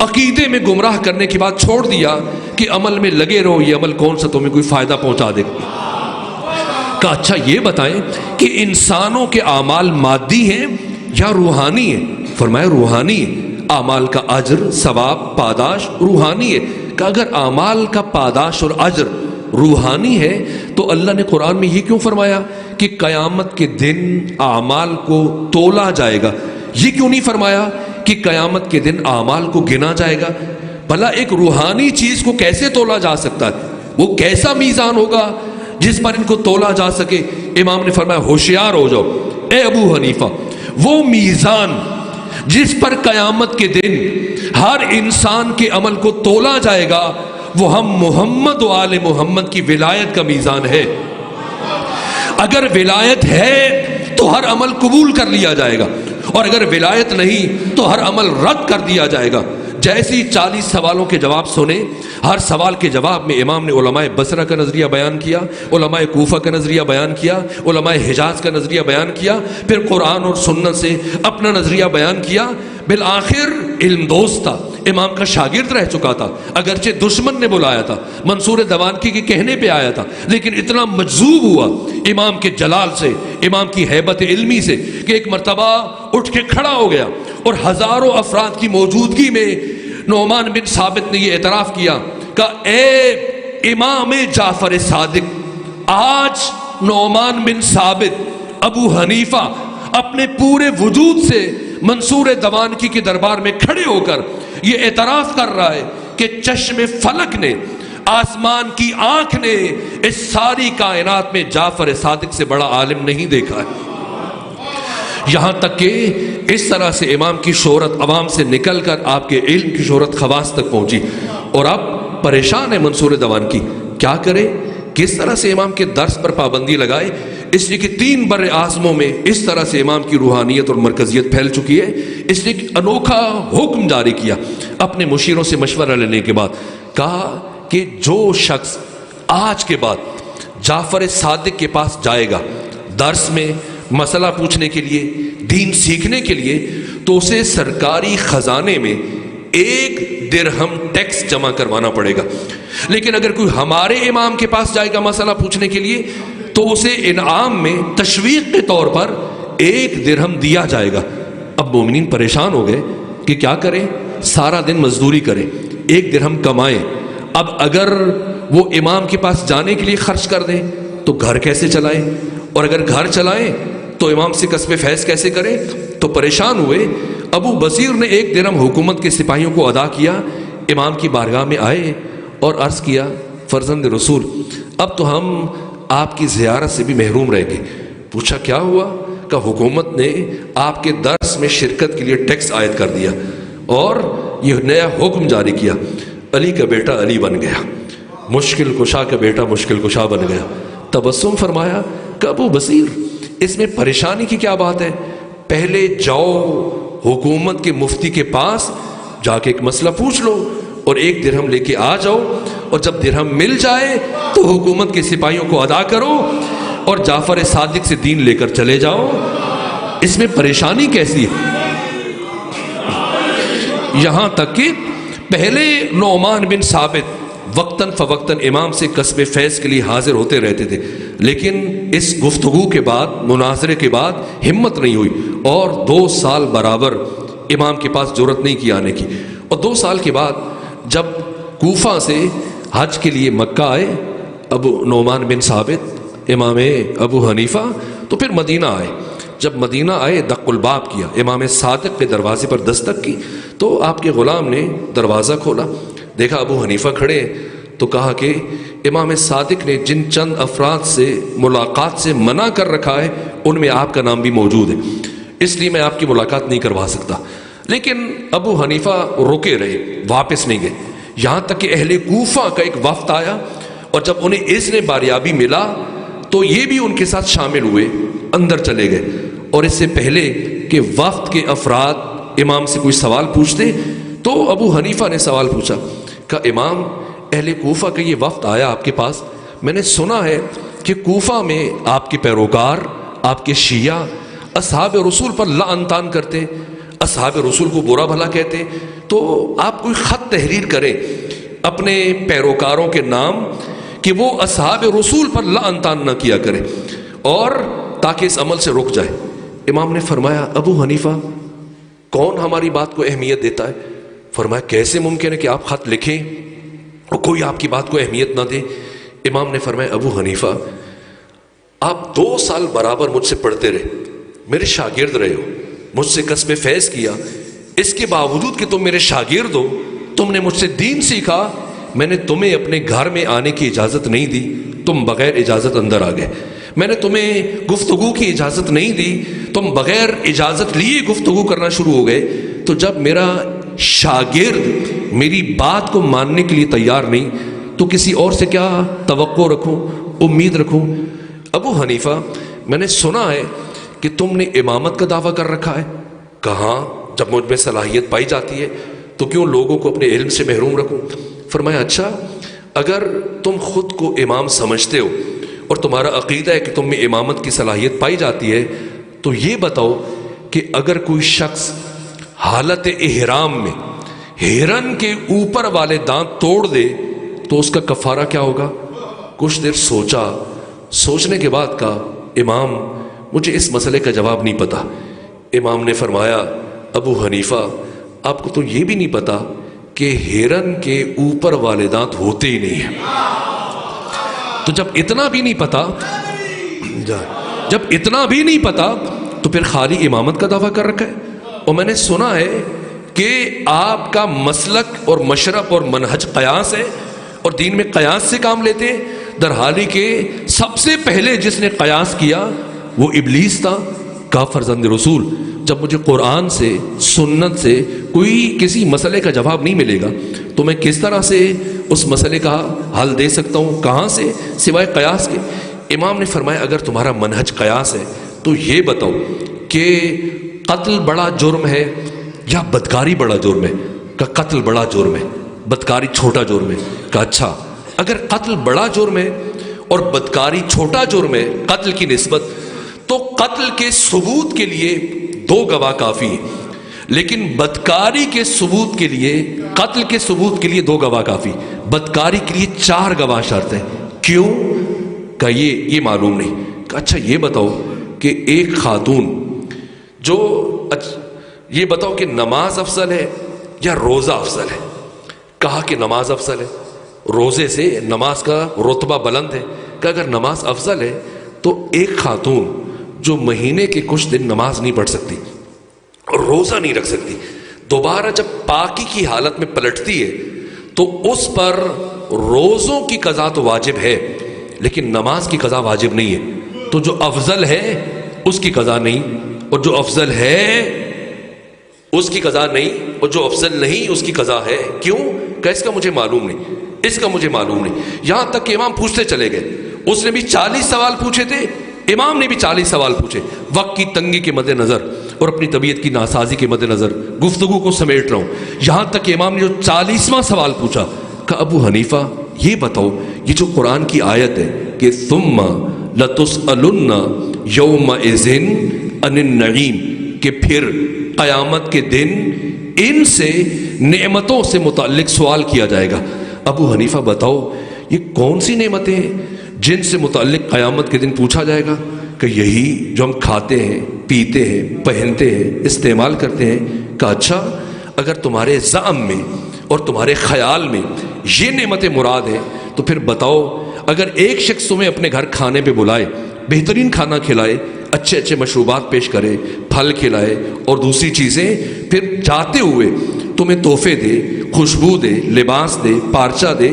عقیدے میں گمراہ کرنے کی بات چھوڑ دیا کہ عمل میں لگے رہو، یہ عمل کون سا تمہیں کوئی فائدہ پہنچا دے گا۔ کہ اچھا یہ بتائیں کہ انسانوں کے اعمال مادی ہیں یا روحانی ہیں؟ فرمایا روحانی ہے، اعمال کا اجر ثواب پاداش روحانی ہے۔ کہ اگر اعمال کا پاداش اور اجر روحانی ہے تو اللہ نے قرآن میں یہ کیوں فرمایا کہ قیامت کے دن اعمال کو تولا جائے گا؟ یہ کیوں نہیں فرمایا کہ قیامت کے دن اعمال کو گنا جائے گا؟ بھلا ایک روحانی چیز کو کیسے تولا جا سکتا ہے؟ وہ کیسا میزان ہوگا جس پر ان کو تولا جا سکے. امام نے فرمایا ہوشیار ہو جاؤ اے ابو حنیفہ، وہ میزان جس پر قیامت کے دن ہر انسان کے عمل کو تولا جائے گا وہ ہم محمد و آل محمد کی ولایت کا میزان ہے. اگر ولایت ہے تو ہر عمل قبول کر لیا جائے گا، اور اگر ولایت نہیں تو ہر عمل رد کر دیا جائے گا. جیسی 40 سوالوں کے جواب سنے، ہر سوال کے جواب میں امام نے علماء بصرہ کا نظریہ بیان کیا، علماء کوفہ کا نظریہ بیان کیا، علماء حجاز کا نظریہ بیان کیا، پھر قرآن اور سنت سے اپنا نظریہ بیان کیا. بالآخر علم دوست تھا، امام کا شاگرد رہ چکا تھا، اگرچہ دشمن نے بلایا تھا، منصور دوانکی کے کہنے پہ آیا تھا، لیکن اتنا مجذوب ہوا امام کے جلال سے، امام کی ہیبت علمی سے، کہ ایک مرتبہ اٹھ کے کھڑا ہو گیا اور ہزاروں افراد کی موجودگی میں نعمان بن ثابت نے یہ اعتراف کیا کہ اے امام جعفر صادق، آج نعمان بن ثابت ابو حنیفہ اپنے پورے وجود سے منصور دوانکی کے دربار میں کھڑے ہو کر یہ اعتراف کر رہا ہے کہ چشم فلک نے، آسمان کی آنکھ نے اس ساری کائنات میں جعفر صادق سے بڑا عالم نہیں دیکھا ہے. یہاں تک کہ اس طرح سے امام کی شہرت عوام سے نکل کر آپ کے علم کی شہرت خواص تک پہنچی، اور اب پریشان ہے منصور دوانکی، کیا کرے، کس طرح سے امام کے درس پر پابندی لگائے. اس لیے کہ 3 بر اعظموں میں اس طرح سے امام کی روحانیت اور مرکزیت پھیل چکی ہے. اس لیے کہ انوکھا حکم جاری کیا اپنے مشیروں سے مشورہ لینے کے بعد، کہا کہ جو شخص آج کے بعد جعفر صادق کے پاس جائے گا درس میں مسئلہ پوچھنے کے لیے، دین سیکھنے کے لیے، تو اسے سرکاری خزانے میں 1 درہم ٹیکس جمع کروانا پڑے گا. لیکن اگر کوئی ہمارے امام کے پاس جائے گا مسئلہ پوچھنے کے لیے تو اسے انعام میں تشویق کے طور پر 1 درہم دیا جائے گا. اب مومنین پریشان ہو گئے کہ کیا کریں، سارا دن مزدوری کریں، 1 درہم کمائیں. اب اگر وہ امام کے پاس جانے کے لیے خرچ کر دیں تو گھر کیسے چلائیں، اور اگر گھر چلائیں تو امام سے کسب فیض کیسے کریں. تو پریشان ہوئے. ابو بصیر نے 1 درہم حکومت کے سپاہیوں کو ادا کیا، امام کی بارگاہ میں آئے اور عرض کیا فرزند رسول، اب تو ہم آپ کی زیارت سے بھی محروم رہ گئے. پوچھا کیا ہوا؟ کہ حکومت نے آپ کے درس میں شرکت کے لیے ٹیکس عائد کر دیا اور یہ نیا حکم جاری کیا. علی کا بیٹا علی بن گیا، مشکل کشا کا بیٹا مشکل کشا بن گیا. تبسم فرمایا کہ ابو بصیر اس میں پریشانی کی کیا بات ہے، پہلے جاؤ حکومت کے مفتی کے پاس جا کے ایک مسئلہ پوچھ لو اور 1 درہم لے کے آ جاؤ، اور جب درہم مل جائے تو حکومت کے سپاہیوں کو ادا کرو اور جعفر صادق سے دین لے کر چلے جاؤ. اس میں پریشانی کیسی ہے؟ یہاں تک کہ پہلے نعمان بن ثابت وقتاً فوقتاً امام سے کسب فیض کے لیے حاضر ہوتے رہتے تھے، لیکن اس گفتگو کے بعد، مناظرے کے بعد ہمت نہیں ہوئی اور 2 سال برابر امام کے پاس جرأت نہیں کی آنے کی. اور 2 سال کے بعد جب کوفہ سے حج کے لیے مکہ آئے ابو نعمان بن ثابت امام ابو حنیفہ، تو پھر مدینہ آئے. جب مدینہ آئے دق الباب کیا، امام صادق کے دروازے پر دستک کی تو آپ کے غلام نے دروازہ کھولا، دیکھا ابو حنیفہ کھڑے ہیں تو کہا کہ امام صادق نے جن چند افراد سے ملاقات سے منع کر رکھا ہے ان میں آپ کا نام بھی موجود ہے، اس لیے میں آپ کی ملاقات نہیں کروا سکتا. لیکن ابو حنیفہ رکے رہے، واپس نہیں گئے، یہاں تک کہ اہل کوفہ کا ایک وفد آیا اور جب انہیں اذن باریابی ملا تو یہ بھی ان کے ساتھ شامل ہوئے، اندر چلے گئے. اور اس سے پہلے کہ وفد کے افراد امام سے کوئی سوال پوچھتے تو ابو حنیفہ نے سوال پوچھا کہ امام، اہل کوفہ کا یہ وفد آیا آپ کے پاس، میں نے سنا ہے کہ کوفہ میں آپ کے پیروکار، آپ کے شیعہ اصحاب رسول پر لعن طعن کرتے، اصحاب رسول کو برا بھلا کہتے، تو آپ کوئی خط تحریر کریں اپنے پیروکاروں کے نام کہ وہ اصحاب رسول پر لعن طعن نہ کیا کریں اور تاکہ اس عمل سے رک جائے. امام نے فرمایا ابو حنیفہ کون ہماری بات کو اہمیت دیتا ہے؟ فرمایا کیسے ممکن ہے کہ آپ خط لکھیں اور کوئی آپ کی بات کو اہمیت نہ دے؟ امام نے فرمایا ابو حنیفہ آپ 2 سال برابر مجھ سے پڑھتے رہے، میرے شاگرد رہے ہو، مجھ سے کسب فیض کیا، اس کے باوجود کہ تم میرے شاگرد ہو، تم نے مجھ سے دین سیکھا، میں نے تمہیں اپنے گھر میں آنے کی اجازت نہیں دی، تم بغیر اجازت اندر آ گئے، میں نے تمہیں گفتگو کی اجازت نہیں دی، تم بغیر اجازت لیے گفتگو کرنا شروع ہو گئے۔ تو جب میرا شاگرد میری بات کو ماننے کے لیے تیار نہیں تو کسی اور سے کیا توقع رکھوں، امید رکھوں؟ ابو حنیفہ میں نے سنا ہے کہ تم نے امامت کا دعویٰ کر رکھا ہے۔ کہاں؟ جب مجھ میں صلاحیت پائی جاتی ہے تو کیوں لوگوں کو اپنے علم سے محروم رکھوں؟ فرمایا اچھا، اگر تم خود کو امام سمجھتے ہو اور تمہارا عقیدہ ہے کہ تم میں امامت کی صلاحیت پائی جاتی ہے تو یہ بتاؤ کہ اگر کوئی شخص حالت احرام میں ہرن کے اوپر والے دانت توڑ دے تو اس کا کفارہ کیا ہوگا؟ کچھ دیر سوچا، سوچنے کے بعد کہا امام مجھے اس مسئلے کا جواب نہیں پتا۔ امام نے فرمایا ابو حنیفہ آپ کو تو یہ بھی نہیں پتا کہ ہرن کے اوپر والے دانت ہوتے ہی نہیں ہیں۔ تو جب اتنا بھی نہیں پتا تو پھر خالی امامت کا دعویٰ کر رکھا ہے۔ اور میں نے سنا ہے کہ آپ کا مسلک اور مشرب اور منہج قیاس ہے اور دین میں قیاس سے کام لیتے ہیں، در حالی کہ سب سے پہلے جس نے قیاس کیا وہ ابلیس تھا۔ کہا فرزند رسول جب مجھے قرآن سے سنت سے کوئی کسی مسئلے کا جواب نہیں ملے گا تو میں کس طرح سے اس مسئلے کا حل دے سکتا ہوں؟ کہاں سے سوائے قیاس کے؟ امام نے فرمایا اگر تمہارا منہج قیاس ہے تو یہ بتاؤ کہ قتل بڑا جرم ہے یا بدکاری بڑا جرم ہے؟ کہ قتل بڑا جرم ہے، بدکاری چھوٹا جرم ہے۔ کہ اچھا اگر قتل بڑا جرم ہے اور بدکاری چھوٹا جرم ہے قتل کی نسبت، تو قتل کے ثبوت کے لیے 2 گواہ کافی ہیں، لیکن بدکاری کے ثبوت کے لیے، قتل کے ثبوت کے لیے 2 گواہ کافی، بدکاری کے لیے 4 گواہ شرط ہے۔ کیوں؟ کہ یہ معلوم نہیں۔ کہ اچھا یہ بتاؤ کہ ایک خاتون جو یہ بتاؤ کہ نماز افضل ہے یا روزہ افضل ہے؟ کہا کہ نماز افضل ہے، روزے سے نماز کا رتبہ بلند ہے۔ کہ اگر نماز افضل ہے تو ایک خاتون جو مہینے کے کچھ دن نماز نہیں پڑھ سکتی اور روزہ نہیں رکھ سکتی، دوبارہ جب پاکی کی حالت میں پلٹتی ہے تو اس پر روزوں کی قضا تو واجب ہے لیکن نماز کی قضا واجب نہیں ہے۔ تو جو افضل ہے اس کی قضا نہیں، اور جو افضل ہے اس کی قضا نہیں، اور جو افضل نہیں اس کی قضا ہے۔ کیوں؟ کہ اس کا مجھے معلوم نہیں، اس کا مجھے معلوم نہیں۔ یہاں تک کہ امام پوچھتے چلے گئے، اس نے بھی 40 سوال پوچھے تھے، امام نے بھی 40 سوال پوچھے۔ وقت کی تنگی کے مد نظر اور اپنی طبیعت کی ناسازی کے مد نظر گفتگو کو سمیٹ رہا ہوں، یہاں تک کہ امام نے جو 40واں سوال پوچھا کہ ابو حنیفہ یہ بتاؤ یہ جو قرآن کی آیت ہے کہ ثم لتسألن یومئذ عن النعیم، کہ پھر قیامت کے دن ان سے نعمتوں سے متعلق سوال کیا جائے گا، ابو حنیفہ بتاؤ یہ کون سی نعمتیں ہیں جن سے متعلق قیامت کے دن پوچھا جائے گا؟ کہ یہی جو ہم کھاتے ہیں، پیتے ہیں، پہنتے ہیں، استعمال کرتے ہیں۔ کہ اچھا اگر تمہارے زعم میں اور تمہارے خیال میں یہ نعمتیں مراد ہیں تو پھر بتاؤ اگر ایک شخص تمہیں اپنے گھر کھانے پہ بلائے، بہترین کھانا کھلائے، اچھے اچھے مشروبات پیش کرے، پھل کھلائے اور دوسری چیزیں، پھر جاتے ہوئے تمہیں تحفے دے، خوشبو دے، لباس دے، پارچہ دے،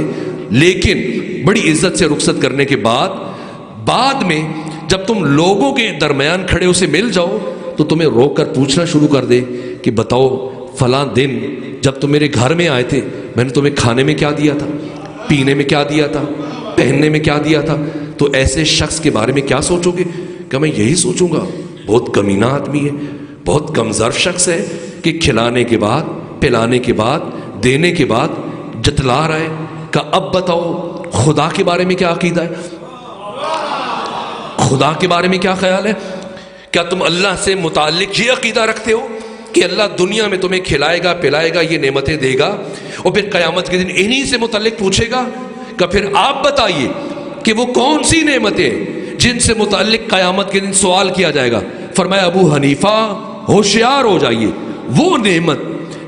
لیکن بڑی عزت سے رخصت کرنے کے بعد میں جب تم لوگوں کے درمیان کھڑے اسے مل جاؤ تو تمہیں روک کر پوچھنا شروع کر دے کہ بتاؤ فلاں دن جب تم میرے گھر میں آئے تھے میں نے تمہیں کھانے میں کیا دیا تھا، پینے میں کیا دیا تھا، پہننے میں کیا دیا تھا؟ تو ایسے شخص کے بارے میں کیا سوچو گے؟ کہ میں یہی سوچوں گا بہت کمینہ آدمی ہے، بہت کم ظرف شخص ہے کہ کھلانے کے بعد، پلانے کے بعد، دینے کے بعد جتلا رہا ہے۔ کہ اب بتاؤ خدا کے بارے میں کیا عقیدہ ہے، خدا کے بارے میں کیا خیال ہے؟ کیا تم اللہ سے متعلق یہ عقیدہ رکھتے ہو کہ اللہ دنیا میں تمہیں کھلائے گا، پلائے گا، یہ نعمتیں دے گا اور پھر قیامت کے دن انہی سے متعلق پوچھے گا؟ کہ پھر آپ بتائیے کہ وہ کون سی نعمتیں جن سے متعلق قیامت کے دن سوال کیا جائے گا؟ فرمایا ابو حنیفہ ہوشیار ہو جائیے، وہ نعمت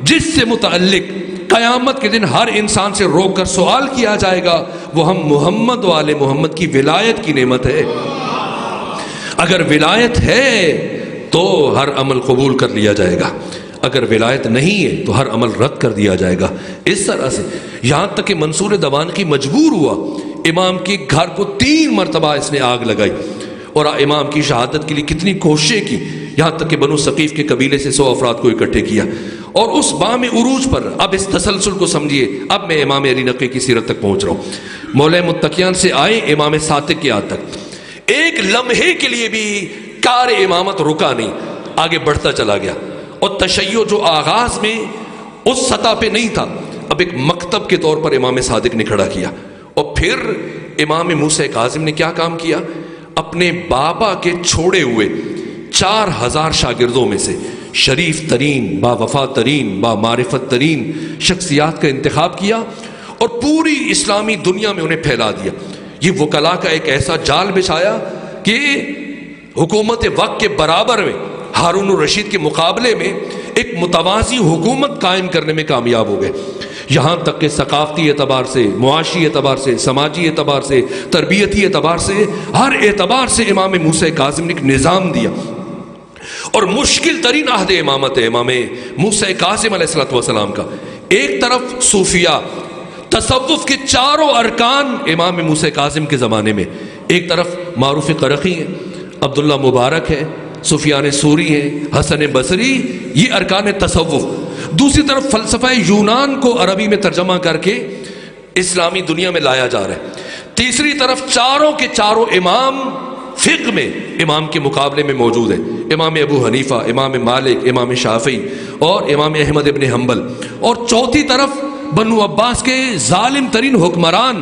جس سے متعلق قیامت کے دن ہر انسان سے روک کر سوال کیا جائے گا وہ ہم محمد والے محمد کی ولایت کی نعمت ہے۔ اگر ولایت ہے تو ہر عمل قبول کر لیا جائے گا، اگر ولایت نہیں ہے تو ہر عمل رد کر دیا جائے گا۔ اس طرح سے یہاں تک کہ منصور دوانقی مجبور ہوا امام کے گھر کو 3 مرتبہ اس نے آگ لگائی اور امام کی شہادت کے لیے کتنی کوششیں کی، یہاں تک کہ بنو ثقیف کے قبیلے سے 100 افراد کو اکٹھے کیا. اور اس بام عروج پر اب اس تسلسل کو سمجھیے. اب میں امام علی نقی کی سیرت تک پہنچ رہا ہوں. مولا متقیان سے آئے امام صادق کے یاد تک، ایک لمحے کے لیے بھی کار امامت رکا نہیں، آگے بڑھتا چلا گیا. اور تشیع جو آغاز میں اس سطح پہ نہیں تھا، اب ایک مکتب کے طور پر امام صادق نے کھڑا کیا. اور پھر امام موسیٰ کاظم نے کیا کام کیا؟ اپنے بابا کے چھوڑے ہوئے 4000 شاگردوں میں سے شریف ترین، با وفا ترین، با معرفت ترین شخصیات کا انتخاب کیا اور پوری اسلامی دنیا میں انہیں پھیلا دیا. یہ وکلاء کا ایک ایسا جال بچھایا کہ حکومت وقت کے برابر میں ہارون الرشید کے مقابلے میں ایک متوازی حکومت قائم کرنے میں کامیاب ہو گئے. یہاں تک کہ ثقافتی اعتبار سے، معاشی اعتبار سے، سماجی اعتبار سے، تربیتی اعتبار سے، ہر اعتبار سے امام موسیٰ کاظم نے ایک نظام دیا. اور مشکل ترین عہد امامت ہے امام موسیٰ کاظم علیہ السلام کا. ایک طرف صوفیہ، تصوف کے چاروں ارکان امام موسیٰ کاظم کے زمانے میں، ایک طرف معروف قرقی ہے، عبداللہ مبارک ہے، سفیان ثوری ہے، حسن بصری، یہ ارکان تصوف. دوسری طرف فلسفہ یونان کو عربی میں ترجمہ کر کے اسلامی دنیا میں لایا جا رہا ہے. تیسری طرف چاروں کے چاروں امام فقہ میں امام کے مقابلے میں موجود ہیں، امام ابو حنیفہ، امام مالک، امام شافعی اور امام احمد ابن حنبل. اور چوتھی طرف بنو عباس کے ظالم ترین حکمران،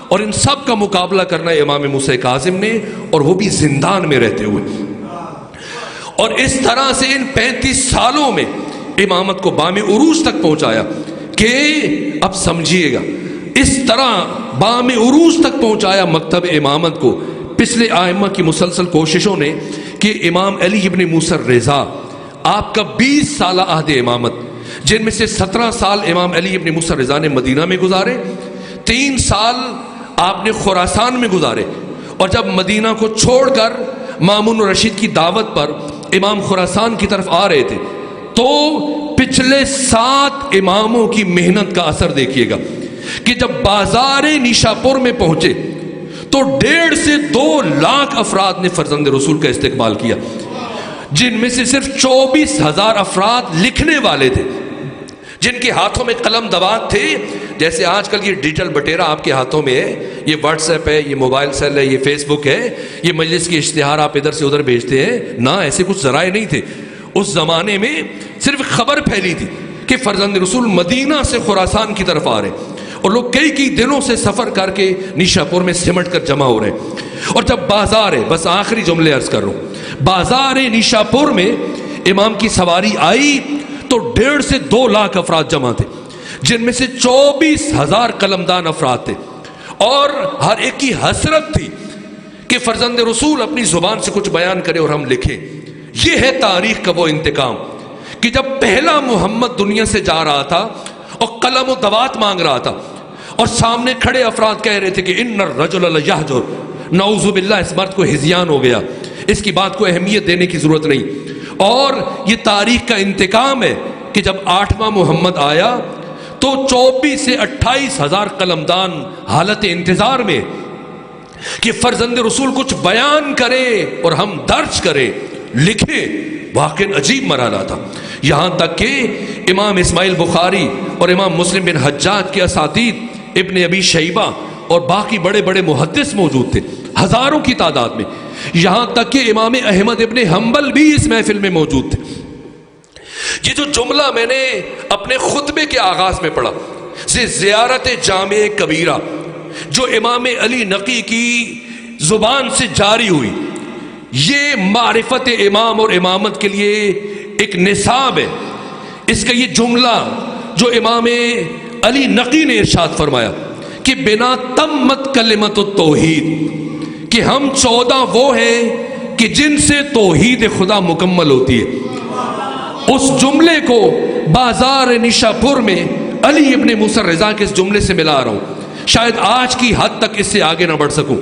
اور ان سب کا مقابلہ کرنا ہے امام موسیٰ کاظم نے، اور وہ بھی زندان میں رہتے ہوئے. اور اس طرح سے ان 35 سالوں میں امامت کو بام عروج تک پہنچایا کہ اب سمجھیے گا، اس طرح بام عروج تک پہنچایا مکتب امامت کو پچھلے ائمہ کی مسلسل کوششوں نے کہ امام علی ابن موسیٰ الرضا، آپ کا 20 سالہ عہد امامت، جن میں سے 17 سال امام علی ابن موسیٰ الرضا نے مدینہ میں گزارے، 3 سال آپ نے خراسان میں گزارے. اور جب مدینہ کو چھوڑ کر مامون الرشید کی دعوت پر امام خراسان کی طرف آ رہے تھے، تو پچھلے 7 اماموں کی محنت کا اثر دیکھیے گا کہ جب بازار نیشاپور میں پہنچے تو 1.5 سے 2 لاکھ افراد نے فرزند رسول کا استقبال کیا، جن میں سے صرف 24,000 افراد لکھنے والے تھے، جن کے ہاتھوں میں قلم دوات تھے. جیسے آج کل یہ ڈیجیٹل بٹیرا آپ کے ہاتھوں میں ہے، یہ واٹس ایپ ہے، یہ موبائل سیل ہے، یہ فیس بک ہے، یہ مجلس کے اشتہار آپ ادھر سے ادھر بھیجتے ہیں. نہ، ایسے کچھ ذرائع نہیں تھے. اس زمانے میں صرف خبر پھیلی تھی کہ فرزند رسول مدینہ سے خراسان کی طرف آ رہے، اور لوگ کئی دنوں سے سفر کر کے نیشاپور میں سمٹ کر جمع ہو رہے. اور جب بازار ہے، بس آخری جملے عرض کر رہا ہوں، بازار نیشاپور میں امام کی سواری آئی تو 1.5 سے 2 لاکھ افراد جمع تھے، جن میں سے 24,000 قلمدان افراد تھے. اور ہر ایک کی حسرت تھی کہ فرزند رسول اپنی زبان سے کچھ بیان کرے اور ہم لکھیں. یہ ہے تاریخ کا وہ انتقام کہ جب پہلا محمد دنیا سے جا رہا تھا اور قلم و دوات مانگ رہا تھا، اور سامنے کھڑے افراد کہہ رہے تھے کہ ان الرجل لیہجر، نعوذ باللہ اس مرد کو ہذیان ہو گیا، اس کی بات کو اہمیت دینے کی ضرورت نہیں. اور یہ تاریخ کا انتقام ہے کہ جب 8واں محمد آیا تو 24 سے 28,000 قلمدان حالت انتظار میں کہ فرزند رسول کچھ بیان کرے اور ہم درج کریں، لکھیں. واقعی عجیب مرحلہ تھا. یہاں تک کہ امام اسماعیل بخاری اور امام مسلم بن حجاج کے اساتید، ابن ابی شیبہ اور باقی بڑے بڑے محدث موجود تھے، ہزاروں کی تعداد میں. یہاں تک کہ امام احمد ابن حنبل بھی اس محفل میں موجود تھے. یہ جو جملہ میں نے اپنے خطبے کے آغاز میں پڑھا، زیارت جامع کبیرہ، جو امام علی نقی کی زبان سے جاری ہوئی، یہ معرفت امام اور امامت کے لیے ایک نصاب ہے. اس کا یہ جملہ جو امام علی نقی نے ارشاد فرمایا کہ بنا تمت کلمت التوحید، کہ ہم 14 وہ ہیں کہ جن سے توحید خدا مکمل ہوتی ہے. اس جملے کو بازار نیشاپور میں علی ابن موسیٰ الرضا کے اس جملے سے ملا رہا ہوں. شاید آج کی حد تک اس سے آگے نہ بڑھ سکوں،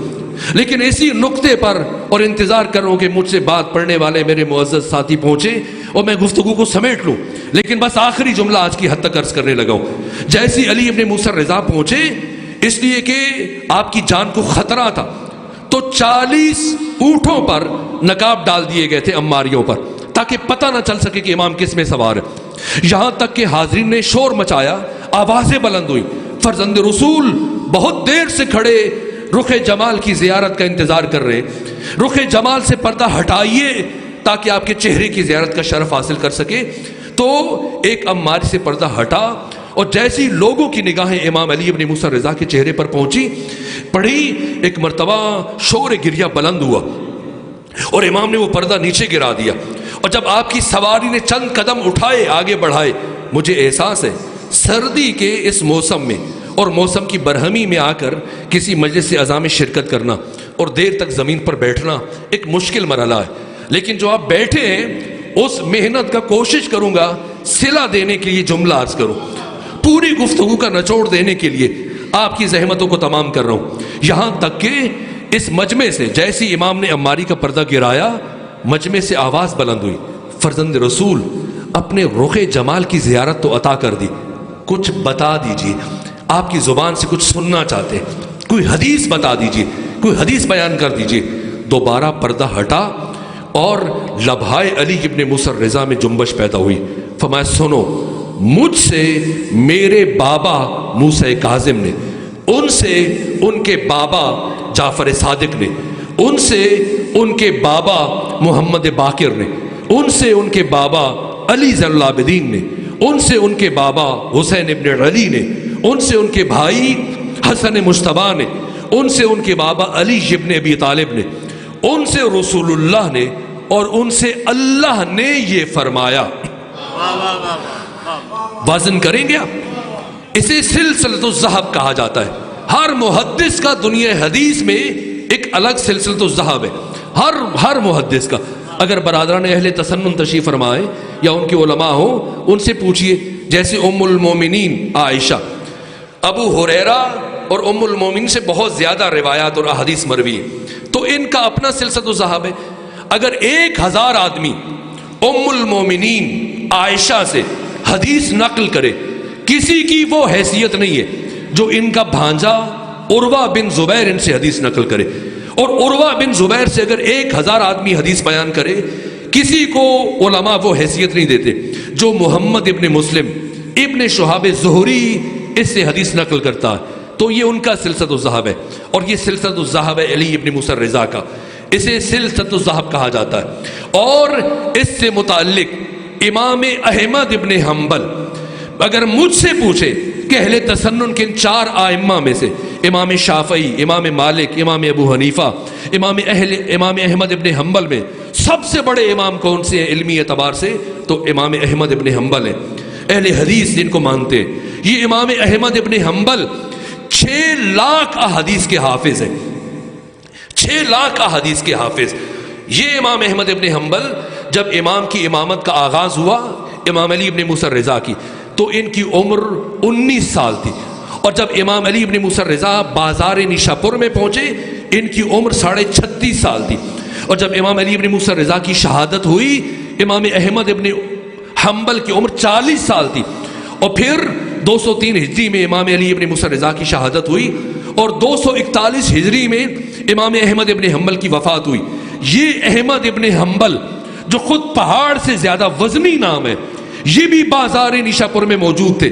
لیکن اسی نقطے پر اور انتظار کر رہا ہوں کہ مجھ سے بات پڑھنے والے میرے معزز ساتھی پہنچے اور میں گفتگو کو سمیٹ لوں. لیکن بس آخری جملہ آج کی حد تک عرض کرنے لگا ہوں. جیسی علی ابن موسیٰ الرضا پہنچے، اس لیے کہ آپ کی جان کو خطرہ تھا، تو 40 اونٹوں پر نقاب ڈال دیے گئے تھے عماریوں پر، تاکہ پتہ نہ چل سکے کہ امام کس میں سوار ہے۔ یہاں تک کہ حاضرین نے شور مچایا، آوازیں بلند ہوئی، فرزند رسول بہت دیر سے کھڑے رخ جمال کی زیارت کا انتظار کر رہے، رخ جمال سے پردہ ہٹائیے تاکہ آپ کے چہرے کی زیارت کا شرف حاصل کر سکے۔ تو ایک عماری سے پردہ ہٹا، اور جیسی لوگوں کی نگاہیں امام علی ابن موسیٰ رضا کے چہرے پر پہنچی، پڑھی ایک مرتبہ شور گریہ بلند ہوا اور امام نے وہ پردہ نیچے گرا دیا، اور جب آپ کی سواری نے چند قدم اٹھائے آگے بڑھائے، مجھے احساس ہے سردی کے اس موسم میں اور موسم کی برہمی میں آ کر کسی مجلس عزا میں شرکت کرنا اور دیر تک زمین پر بیٹھنا ایک مشکل مرحلہ ہے، لیکن جو آپ بیٹھے ہیں اس محنت کا کوشش کروں گا صلہ دینے کے لیے جملہ عرض کروں، پوری گفتگو کا نچوڑ دینے کے لیے آپ کی زحمتوں کو تمام کر رہا ہوں۔ یہاں تک کہ اس مجمع سے جیسی امام نے عماری کا پردہ گرایا، مجمع سے آواز بلند ہوئی، فرزند رسول اپنے رخ جمال کی زیارت تو عطا کر دی، کچھ بتا دیجئے، آپ کی زبان سے کچھ سننا چاہتے، کوئی حدیث بتا دیجئے، کوئی حدیث بیان کر دیجئے۔ دوبارہ پردہ ہٹا اور لبھائے علی ابن موسیٰ رضا میں جنبش پیدا ہوئی، فرمایا سنو، مجھ سے میرے بابا موسیٰ کاظم نے، ان سے ان کے بابا جعفر صادق نے، ان سے ان کے بابا محمد باقر نے، ان سے ان کے بابا علی زین العابدین نے، ان سے ان کے بابا حسین ابن علی نے، ان سے ان کے بھائی حسن مجتبیٰ نے، ان سے ان کے بابا علی ابن ابی طالب نے، ان سے رسول اللہ نے، اور ان سے اللہ نے یہ فرمایا۔ وزن کریں گے آپ، اسے سلسلۃ الذہب کہا جاتا ہے۔ ہر محدث کا دنیا حدیث میں ایک الگ سلسلۃ الذہب ہے، ہر محدث کا۔ اگر برادران اہل تسنن تشریف فرمائے یا ان کے علماء ہوں، ان سے پوچھئے، جیسے ام المومنین عائشہ، ابو ہریرہ اور ام المومنین سے بہت زیادہ روایات اور احادیث مروی ہیں، تو ان کا اپنا سلسلۃ الذہب ہے۔ اگر 1000 آدمی ام المومنین عائشہ سے حدیث نقل کرے، کسی کی وہ حیثیت نہیں ہے جو ان کا بھانجا عروہ بن زبیر ان سے حدیث نقل کرے، اور عروہ بن زبیر سے اگر 1000 آدمی حدیث بیان کرے، کسی کو علماء وہ حیثیت نہیں دیتے جو محمد ابن مسلم ابن شہاب زہری اس سے حدیث نقل کرتا ہے۔ تو یہ ان کا سلسلۃ الذہب ہے، اور یہ سلسلۃ الذہب ہے علی ابن موسیٰ رضا کا، اسے سلسلۃ الذہب کہا جاتا ہے۔ اور اس سے متعلق امام احمد ابن حنبل اگر مجھ سے پوچھے کہ اہل تسنن کے 4 ائمہ میں سے امام شافعی، امام مالک، امام ابو حنیفہ، امام احمد ابن حنبل میں سب سے بڑے امام کون سے ہیں علمی اعتبار سے، تو امام احمد ابن حنبل ہیں۔ اہل حدیث جن کو مانتے ہیں، یہ امام احمد ابن حنبل 6 لاکھ احادیث کے حافظ ہیں، 6 لاکھ احادیث کے حافظ۔ یہ امام احمد ابن حنبل جب امام کی امامت کا آغاز ہوا امام علی ابن موسیٰ رضا کی، تو ان کی عمر 19 سال تھی، اور جب امام علی ابن موسیٰ رضا بازار نیشاپور میں پہنچے ان کی عمر 36.5 سال تھی، اور جب امام علی ابن موسیٰ رضا کی شہادت ہوئی امام احمد ابن حنبل کی عمر 40 سال تھی، اور پھر 203 ہجری میں امام علی ابن موسیٰ رضا کی شہادت ہوئی، اور 241 ہجری میں امام احمد ابن حنبل کی وفات ہوئی۔ یہ احمد ابن حنبل جو خود پہاڑ سے زیادہ وزنی نام ہے، یہ بھی بازار نیشاپور میں موجود تھے۔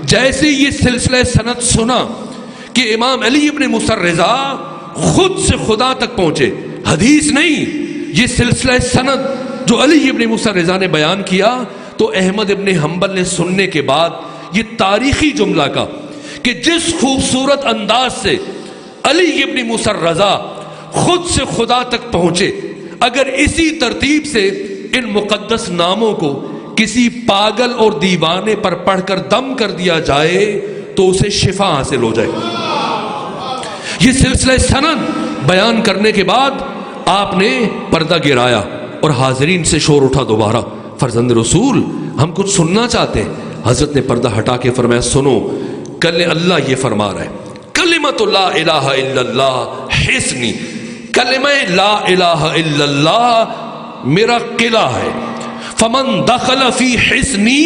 جیسے یہ سلسلہ سند سنا کہ امام علی ابن موسیٰ رضا خود سے خدا تک پہنچے، حدیث نہیں، یہ سلسلہ سند جو علی ابن موسیٰ رضا نے بیان کیا، تو احمد ابن حنبل نے سننے کے بعد یہ تاریخی جملہ کا کہ جس خوبصورت انداز سے علی ابن موسیٰ رضا خود سے خدا تک پہنچے، اگر اسی ترتیب سے ان مقدس ناموں کو کسی پاگل اور دیوانے پر پڑھ کر دم کر دیا جائے تو اسے شفا حاصل ہو جائے۔ یہ سلسلہ سند بیان کرنے کے بعد آپ نے پردہ گرایا اور حاضرین سے شور اٹھا دوبارہ، فرزند رسول ہم کچھ سننا چاہتے ہیں۔ حضرت نے پردہ ہٹا کے فرمایا سنو، کل اللہ یہ فرما رہا ہے، کلمۃ لا الہ الا اللہ حصنی، کلمہ لا الہ الا اللہ میرا قلعہ ہے، فمن دخل فی حصنی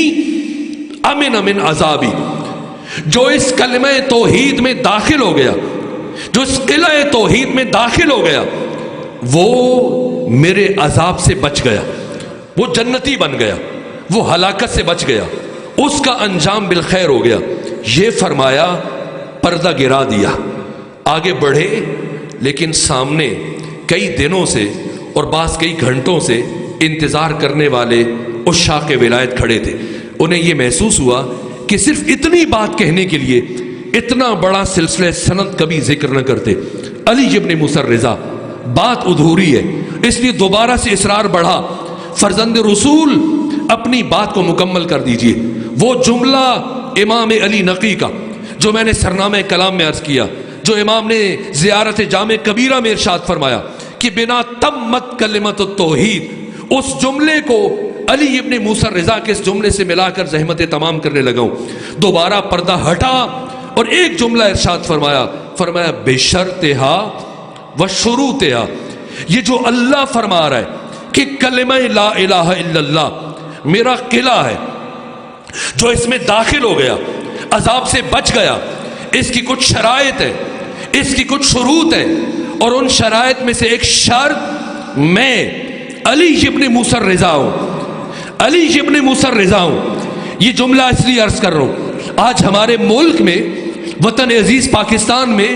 امن من عذابی، جو اس کلمہ توحید میں داخل ہو گیا، جو اس قلعہ توحید میں داخل ہو گیا، وہ میرے عذاب سے بچ گیا، وہ جنتی بن گیا، وہ ہلاکت سے بچ گیا، اس کا انجام بالخیر ہو گیا۔ یہ فرمایا، پردہ گرا دیا، آگے بڑھے، لیکن سامنے کئی دنوں سے اور بعض کئی گھنٹوں سے انتظار کرنے والے عشاق ولایت کھڑے تھے۔ انہیں یہ محسوس ہوا کہ صرف اتنی بات کہنے کے لیے اتنا بڑا سلسلہ سند کبھی ذکر نہ کرتے۔ علی ابن موسیٰ رضا، بات ادھوری ہے، اس لیے دوبارہ سے اصرار بڑھا، فرزند رسول اپنی بات کو مکمل کر دیجئے۔ وہ جملہ امام علی نقی کا جو میں نے سرنامہ کلام میں عرض کیا، جو امام نے زیارت جامع کبیرہ میں ارشاد فرمایا کہ بنا تمت کلمت التوحید، اس جملے کو علی ابن موسیٰ رضا کے اس جملے سے ملا کر زحمت تمام کرنے لگا ہوں۔ دوبارہ پردہ ہٹا اور ایک جملہ ارشاد فرمایا، فرمایا بشرطہا و شروطہا۔ یہ جو اللہ فرما رہا ہے کہ کلمہ لا الہ الا اللہ میرا قلعہ ہے، جو اس میں داخل ہو گیا عذاب سے بچ گیا، اس کی کچھ شرائط ہے، اس کی کچھ شروط ہے، اور ان شرائط میں سے ایک شرط میں علی ابن موسیٰ رضا ہوں، علی ابن موسیٰ رضا ہوں۔ یہ جملہ اس لیے عرض کر رہا ہوں، آج ہمارے ملک میں، وطن عزیز پاکستان میں،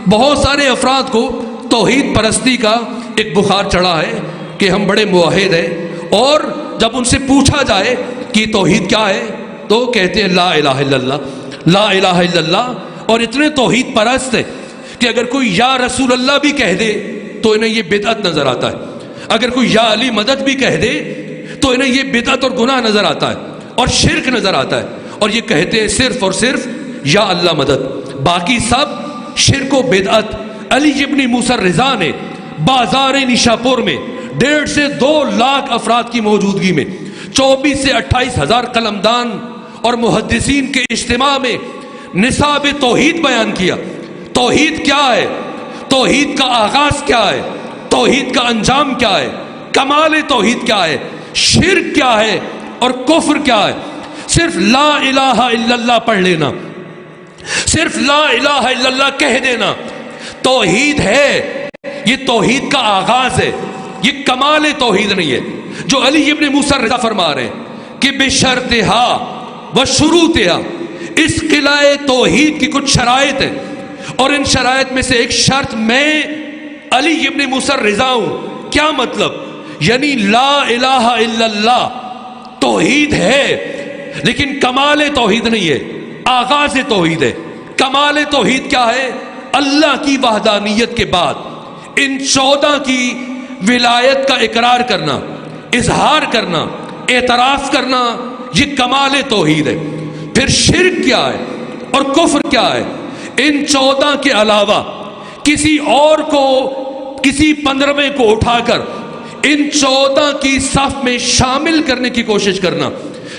بہت سارے افراد کو توحید پرستی کا ایک بخار چڑھا ہے کہ ہم بڑے موحد ہیں، اور جب ان سے پوچھا جائے کہ توحید کیا ہے تو کہتے ہیں لا الہ الا اللہ، لا الہ الا اللہ، اور اتنے توحید پرست ہے کہ اگر کوئی یا رسول اللہ بھی کہہ دے تو انہیں یہ بدعت نظر آتا ہے، اگر کوئی یا علی مدد بھی کہہ دے تو انہیں یہ بدعت اور گناہ نظر آتا ہے اور شرک نظر آتا ہے، اور یہ کہتے ہیں صرف اور صرف یا اللہ مدد، باقی سب شرک و بدعت۔ علی ابن موسیٰ رضا نے بازار نشاپور میں 1.5 سے 2 لاکھ افراد کی موجودگی میں 24 سے 28 ہزار قلمدان اور محدثین کے اجتماع میں نصاب توحید بیان کیا۔ توحید کیا ہے؟ توحید کا آغاز کیا ہے؟ توحید کا انجام کیا ہے؟ کمال توحید کیا ہے؟ شرک کیا ہے اور کفر کیا ہے؟ صرف لا الہ الا اللہ پڑھ لینا، صرف لا الہ الا اللہ کہہ دینا توحید ہے۔ یہ توحید کا آغاز ہے، یہ کمال توحید نہیں ہے۔ جو علی ابن موسیٰ رضا فرما رہے ہیں کہ بشرطہا و شروطہا، اس قلعہ توحید کی کچھ شرائط ہیں، اور ان شرائط میں سے ایک شرط میں علی ابن موسیٰ رضا ہوں۔ کیا مطلب؟ یعنی لا الہ الا اللہ توحید ہے، لیکن کمال توحید نہیں ہے، آغاز توحید ہے۔ کمال توحید کیا ہے؟ اللہ کی وحدانیت کے بعد ان 14 کی ولایت کا اقرار کرنا، اظہار کرنا، اعتراف کرنا، یہ کمال توحید ہے۔ پھر شرک کیا ہے اور کفر کیا ہے؟ ان 14 کے علاوہ کسی اور کو، کسی 15ویں کو اٹھا کر ان 14 کی صف میں شامل کرنے کی کوشش کرنا،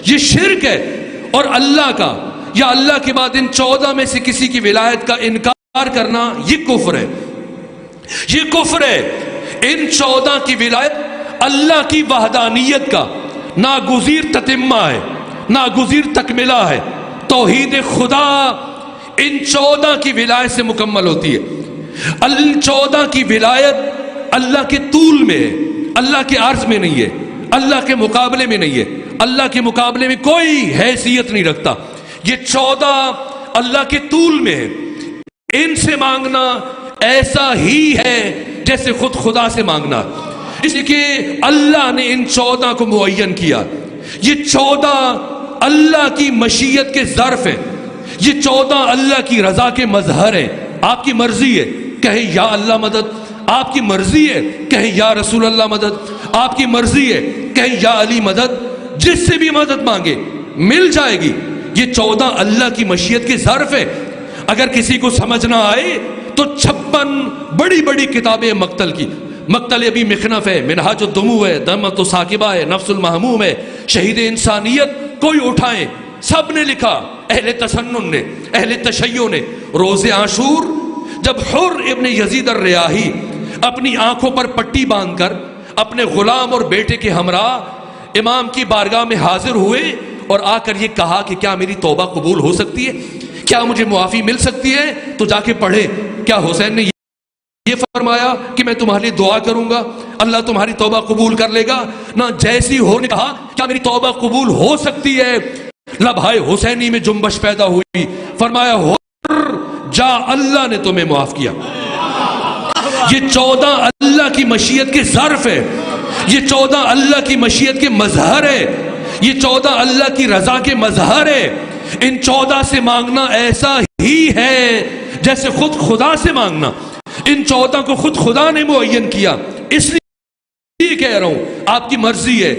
یہ شرک ہے۔ اور اللہ کا یا اللہ کے بعد ان 14 میں سے کسی کی ولایت کا انکار کرنا، یہ کفر ہے، یہ کفر ہے۔ ان 14 کی ولایت اللہ کی وحدانیت کا ناگزیر تتمہ ہے، ناگزیر تکملہ ہے۔ توحید خدا ان 14 کی ولایت سے مکمل ہوتی ہے۔ ان 14 کی ولایت اللہ کے طول میں ہے، اللہ کے عرض میں نہیں ہے، اللہ کے مقابلے میں نہیں ہے، اللہ کے مقابلے میں کوئی حیثیت نہیں رکھتا۔ یہ 14 اللہ کے طول میں ہے۔ ان سے مانگنا ایسا ہی ہے جیسے خود خدا سے مانگنا، اس لیے کہ اللہ نے ان 14 کو معین کیا۔ یہ 14 اللہ کی مشیت کے ظرف ہیں، یہ 14 اللہ کی رضا کے مظہر ہیں۔ آپ کی مرضی ہے کہیں یا اللہ مدد، آپ کی مرضی ہے کہیں یا رسول اللہ مدد، آپ کی مرضی ہے کہیں یا علی مدد، جس سے بھی مدد مانگے مل جائے گی۔ یہ 14 اللہ کی مشیت کے ظرف ہے۔ اگر کسی کو سمجھ نہ آئے تو 56 بڑی بڑی کتابیں مقتل کی، مقتل ابی مخنف ہے، منہاج الدموع ہے، دمۃ الثاقبہ ہے، نفس المحموم ہے، شہید انسانیت، کوئی اٹھائیں، سب نے لکھا، اہل تسنن نے، اہل تشیع نے۔ روز عاشور جب حر ابن یزید الریاحی اپنی آنکھوں پر پٹی باندھ کر اپنے غلام اور بیٹے کے ہمراہ امام کی بارگاہ میں حاضر ہوئے اور آ کر یہ کہا کہ کیا میری توبہ قبول ہو سکتی ہے؟ کیا مجھے معافی مل سکتی ہے؟ تو جا کے پڑھے کیا حسین نے یہ فرمایا کہ میں تمہارے لیے دعا کروں گا، اللہ تمہاری توبہ قبول کر لے گا؟ نہ جیسی ہو نے کہا کیا میری توبہ قبول ہو سکتی ہے؟ لبھائے حسینی میں جنبش پیدا ہوئی، فرمایا ہو جا، اللہ نے تمہیں معاف کیا۔ یہ 14 اللہ کی مشیت کے ظرف ہے، یہ 14 اللہ کی مشیت کے مظہر ہے، یہ 14 اللہ کی رضا کے مظہر ہے۔ ان 14 سے مانگنا ایسا ہی ہے جیسے خود خدا سے مانگنا۔ ان 14 کو خود خدا نے معین کیا، اس لیے کہہ رہا ہوں آپ کی مرضی ہے،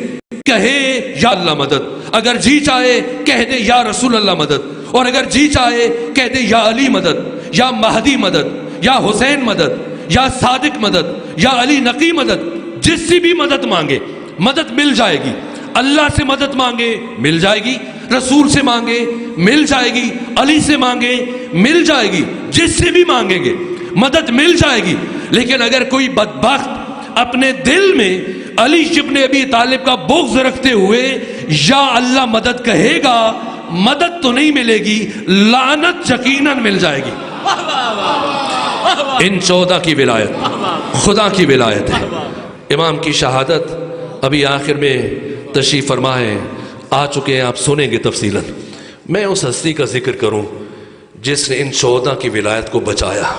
کہے یا اللہ مدد، اگر جی چاہے کہہ دے یا رسول اللہ مدد، اور اگر جی چاہے کہہ دے یا علی مدد، یا مہدی مدد، یا حسین مدد، یا صادق مدد، یا علی نقی مدد، جس سے بھی مدد مانگے مدد مل جائے گی۔ اللہ سے مدد مانگے مل جائے گی، رسول سے مانگے مل جائے گی، علی سے مانگے مل جائے گی، جس سے بھی مانگیں گے مدد مل جائے گی۔ لیکن اگر کوئی بدبخت اپنے دل میں علی ابن ابی طالب کا بغض رکھتے ہوئے یا اللہ مدد کہے گا، مدد تو نہیں ملے گی، لعنت یقیناً مل جائے گی۔ ان 14 کی ولایت خدا کی ولایت ہے۔ امام کی شہادت ابھی آخر میں تشریف فرما ہے، آ چکے ہیں، آپ سنیں گے تفصیلاً۔ میں اس ہستی کا ذکر کروں جس نے ان 14 کی ولایت کو بچایا۔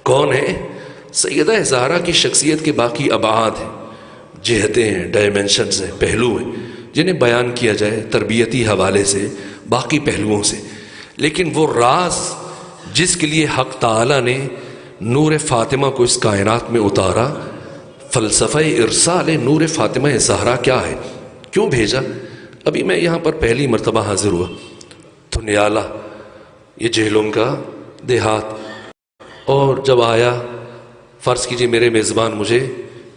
کون ہے؟ سیدہ زہرا کی شخصیت کے باقی ابعاد ہیں، جہتیں ہیں، ڈائمنشنز ہیں، پہلو ہیں، جنہیں بیان کیا جائے تربیتی حوالے سے، باقی پہلوؤں سے، لیکن وہ راز جس کے لیے حق تعالیٰ نے نور فاطمہ کو اس کائنات میں اتارا، فلسفہ ارسال نور فاطمہ زہرا کیا ہے، کیوں بھیجا؟ ابھی میں یہاں پر پہلی مرتبہ حاضر ہوا تو نیالہ، یہ جہلم کا دیہات، اور جب آیا فرض کیجئے میرے میزبان مجھے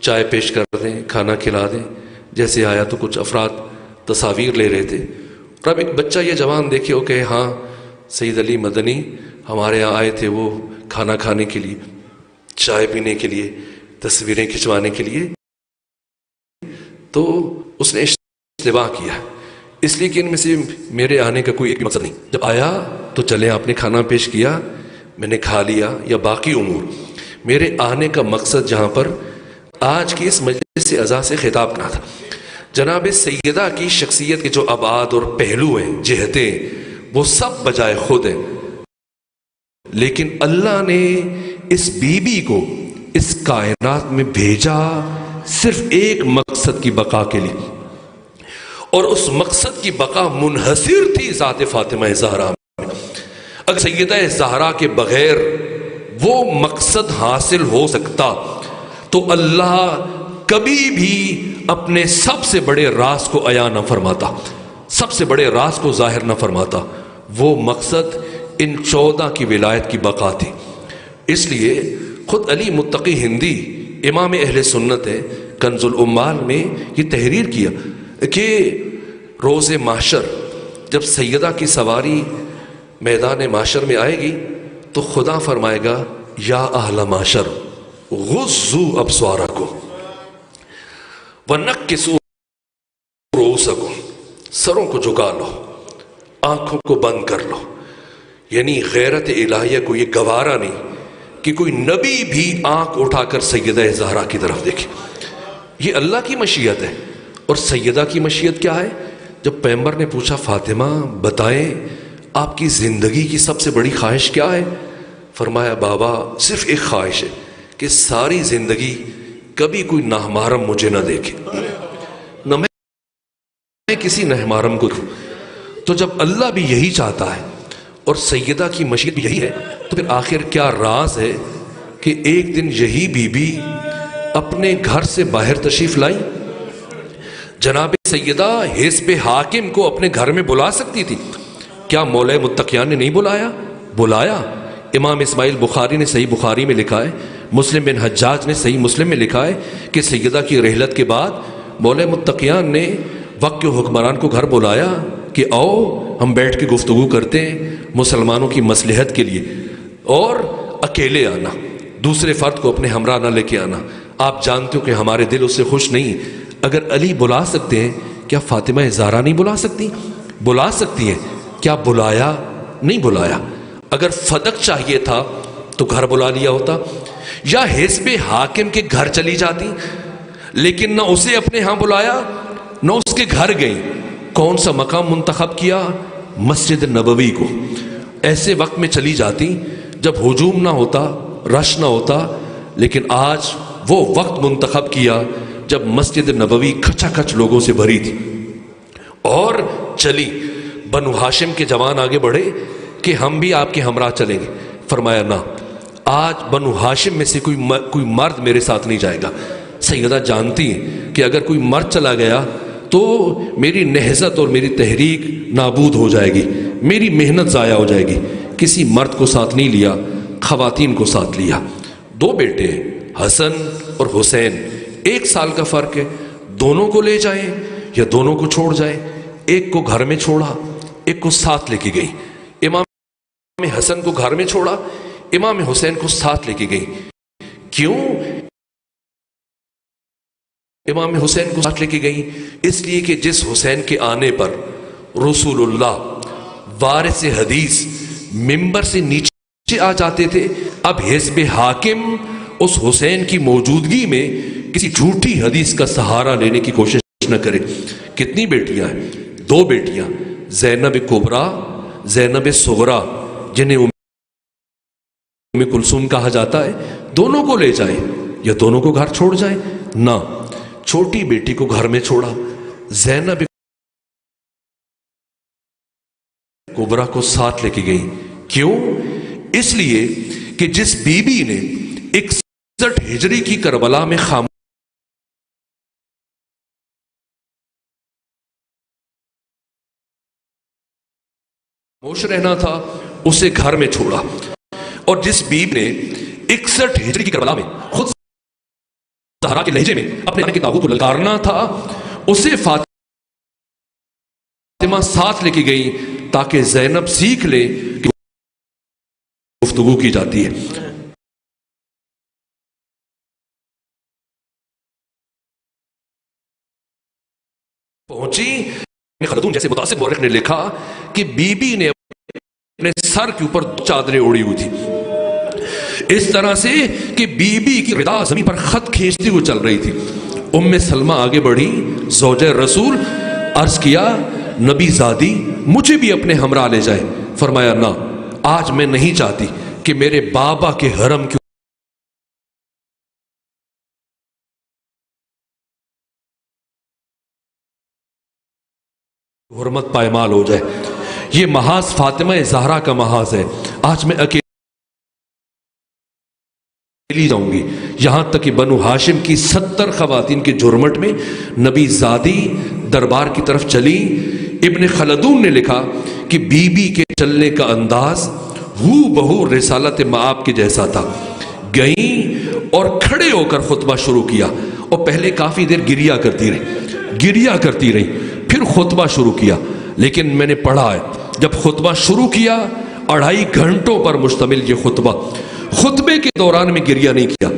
چائے پیش کر دیں، کھانا کھلا دیں، جیسے آیا تو کچھ افراد تصاویر لے رہے تھے، اور اب ایک بچہ یہ جوان دیکھے ہو کہ ہاں سید علی مدنی ہمارے یہاں آئے تھے، وہ کھانا کھانے کے لیے، چائے پینے کے لیے، تصویریں کھنچوانے کے لیے، تو اس نے اشتباہ کیا، اس لیے کہ ان میں سے میرے آنے کا کوئی ایک مقصد نہیں، جب آیا تو چلے آپ نے کھانا پیش کیا، میں نے کھا لیا، یا باقی امور، میرے آنے کا مقصد جہاں پر آج کی اس مجلس سے عزا سے خطاب کرنا تھا، جناب سیدہ کی شخصیت کے جو ابعاد اور پہلو ہیں، جہتیں، وہ سب بجائے خود ہیں، لیکن اللہ نے اس بی بی کو اس کائنات میں بھیجا صرف ایک مقصد کی بقا کے لیے، اور اس مقصد کی بقا منحصر تھی ذات فاطمہ زہرا میں۔ اگر سیدہ زہرا کے بغیر وہ مقصد حاصل ہو سکتا تو اللہ کبھی بھی اپنے سب سے بڑے راز کو عیاں نہ فرماتا، سب سے بڑے راز کو ظاہر نہ فرماتا۔ وہ مقصد ان 14 کی ولایت کی بقا تھی۔ اس لیے خود علی متقی ہندی امام اہل سنت ہے، کنز العمال میں یہ تحریر کیا کہ روز محشر جب سیدہ کی سواری میدان محشر میں آئے گی تو خدا فرمائے گا یا اہل محشر غضوا ابصارکم ونکسوا رؤوسکم، سروں کو جھکا لو، آنکھوں کو بند کر لو، یعنی غیرت الہیہ کو یہ گوارا نہیں کہ کوئی نبی بھی آنکھ اٹھا کر سیدہ زہرا کی طرف دیکھے، یہ اللہ کی مشیت ہے۔ اور سیدہ کی مشیت کیا ہے؟ جب پیغمبر نے پوچھا فاطمہ بتائیں آپ کی زندگی کی سب سے بڑی خواہش کیا ہے؟ فرمایا بابا صرف ایک خواہش ہے کہ ساری زندگی کبھی کوئی نامحرم مجھے نہ دیکھے، نہ میں کسی نامحرم کو دوں۔ تو جب اللہ بھی یہی چاہتا ہے اور سیدہ کی مشیت بھی یہی ہے تو پھر آخر کیا راز ہے کہ ایک دن یہی بی بی اپنے گھر سے باہر تشریف لائی؟ جناب سیدہ حزب حاکم کو اپنے گھر میں بلا سکتی تھی، کیا مولا متقیان نے نہیں بلایا؟ بلایا۔ امام اسماعیل بخاری نے صحیح بخاری میں لکھا ہے، مسلم بن حجاج نے صحیح مسلم میں لکھا ہے کہ سیدہ کی رحلت کے بعد مولا متقیان نے وقت کے حکمران کو گھر بلایا کہ آؤ ہم بیٹھ کے گفتگو کرتے ہیں مسلمانوں کی مصلحت کے لیے، اور اکیلے آنا، دوسرے فرد کو اپنے ہمراہ نہ لے کے آنا۔ آپ جانتے ہو کہ ہمارے دل اس سے خوش نہیں۔ اگر علی بلا سکتے ہیں کیا فاطمہ زہرا نہیں بلا سکتی؟ بلا سکتی ہیں۔ کیا بلایا؟ نہیں بلایا. اگر فدق چاہیے تھا تو گھر بلا لیا ہوتا، یا حزب حاکم کے گھر چلی جاتی، لیکن نہ اسے اپنے ہاں بلایا نہ اس کے گھر گئی. کون سا مقام منتخب کیا؟ مسجد نبوی کو. ایسے وقت میں چلی جاتی جب ہجوم نہ ہوتا، رش نہ ہوتا، لیکن آج وہ وقت منتخب کیا جب مسجد نبوی کھچا کھچ لوگوں سے بھری تھی، اور چلی. بنو ہاشم کے جوان آگے بڑھے کہ ہم بھی آپ کے ہمراہ چلیں گے. فرمایا نہ، آج بنو ہاشم میں سے کوئی مرد میرے ساتھ نہیں جائے گا. سیدہ جانتی ہیں کہ اگر کوئی مرد چلا گیا تو میری نہضت اور میری تحریک نابود ہو جائے گی، میری محنت ضائع ہو جائے گی. کسی مرد کو ساتھ نہیں لیا، خواتین کو ساتھ لیا. 2 بیٹے حسن اور حسین، 1 سال کا فرق ہے. دونوں کو لے جائیں یا دونوں کو چھوڑ جائیں؟ ایک کو گھر میں چھوڑا، ایک کو ساتھ لے کے گئی. امام حسن کو گھر میں چھوڑا، امام حسین کو ساتھ لے کے گئی. کیوں امام حسین کو ساتھ لے کے گئی؟ اس لیے کہ جس حسین کے آنے پر رسول اللہ وارث حدیث ممبر سے نیچے آ جاتے تھے، اب حزب حاکم اس حسین کی موجودگی میں کسی جھوٹی حدیث کا سہارا لینے کی کوشش نہ کرے. کتنی بیٹیاں ہیں؟ 2 بیٹیاں، زینب کبریٰ، زینب صغریٰ، جنہیں ام کلثوم کہا جاتا ہے. دونوں کو لے جائیں یا دونوں کو گھر چھوڑ جائیں؟ نہ، چھوٹی بیٹی کو گھر میں چھوڑا، زینب کبریٰ کو ساتھ لے کے گئی. کیوں؟ اس لیے کہ جس بی بی نے 61 ہجری کی کربلا میں خاموش رہنا تھا، اسے گھر میں چھوڑا. اور جس بی بی نے 61 ہجری کی کربلا میں خود زہرا کے لہجے میں اپنے آنے کے تاغوت کو للکارنا تھا، اسے فاطمہ ساتھ لے کے گئی تاکہ زینب سیکھ لے کہ گفتگو کی جاتی ہے. پہنچی خلدون جیسے متعصب مورخ نے لکھا کہ بی بی نے اپنے سر کے اوپر 2 چادریں اوڑی ہوئی تھی، اس طرح سے کہ بی بی کی ردا زمین پر خط کھینچتی ہوئی چل رہی تھی. ام سلمہ آگے بڑھی، زوجہ رسول، عرض کیا نبی زادی مجھے بھی اپنے ہمراہ لے جائے. فرمایا نہ، آج میں نہیں چاہتی کہ میرے بابا کے حرم کی حرمت پائمال ہو جائے. یہ محاذ فاطمہ زہرا کا محاذ ہے. آج میں اکیلی جاؤں گی. یہاں تک کہ بنو ہاشم کی 70 خواتین کے جرمٹ میں نبی زادی دربار کی طرف چلی. ابن خلدون نے لکھا کہ بی بی کے چلنے کا انداز ہو بہو رسالت مآب کے جیسا تھا. گئیں اور کھڑے ہو کر خطبہ شروع کیا، اور پہلے کافی دیر گریا کرتی رہی، پھر خطبہ شروع کیا. لیکن میں نے پڑھا ہے جب خطبہ شروع کیا 2.5 گھنٹوں پر مشتمل یہ خطبے کے دوران میں گریا نہیں کیا،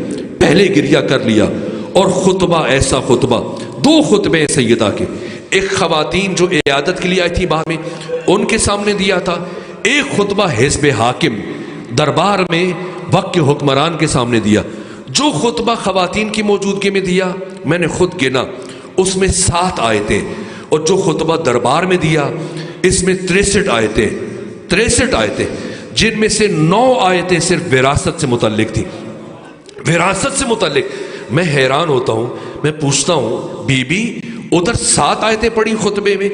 پہلے گریا کر لیا. اور خطبہ ایسا خطبہ، 2 خطبے سیدہ کے، ایک خواتین جو عیادت کے لیے آئی تھی بعد میں ان کے سامنے دیا تھا، ایک خطبہ حزب حاکم دربار میں وقت کے حکمران کے سامنے دیا. جو خطبہ خواتین کی موجودگی میں دیا میں نے خود گنا، اس میں 7 آیتیں، اور جو خطبہ دربار میں دیا اس میں 63 آیتیں، جن میں سے 9 آیتیں صرف وراثت سے متعلق تھی. وراثت سے متعلق میں حیران ہوتا ہوں، میں پوچھتا ہوں بی بی ادھر 7 آیتیں پڑھی خطبے میں،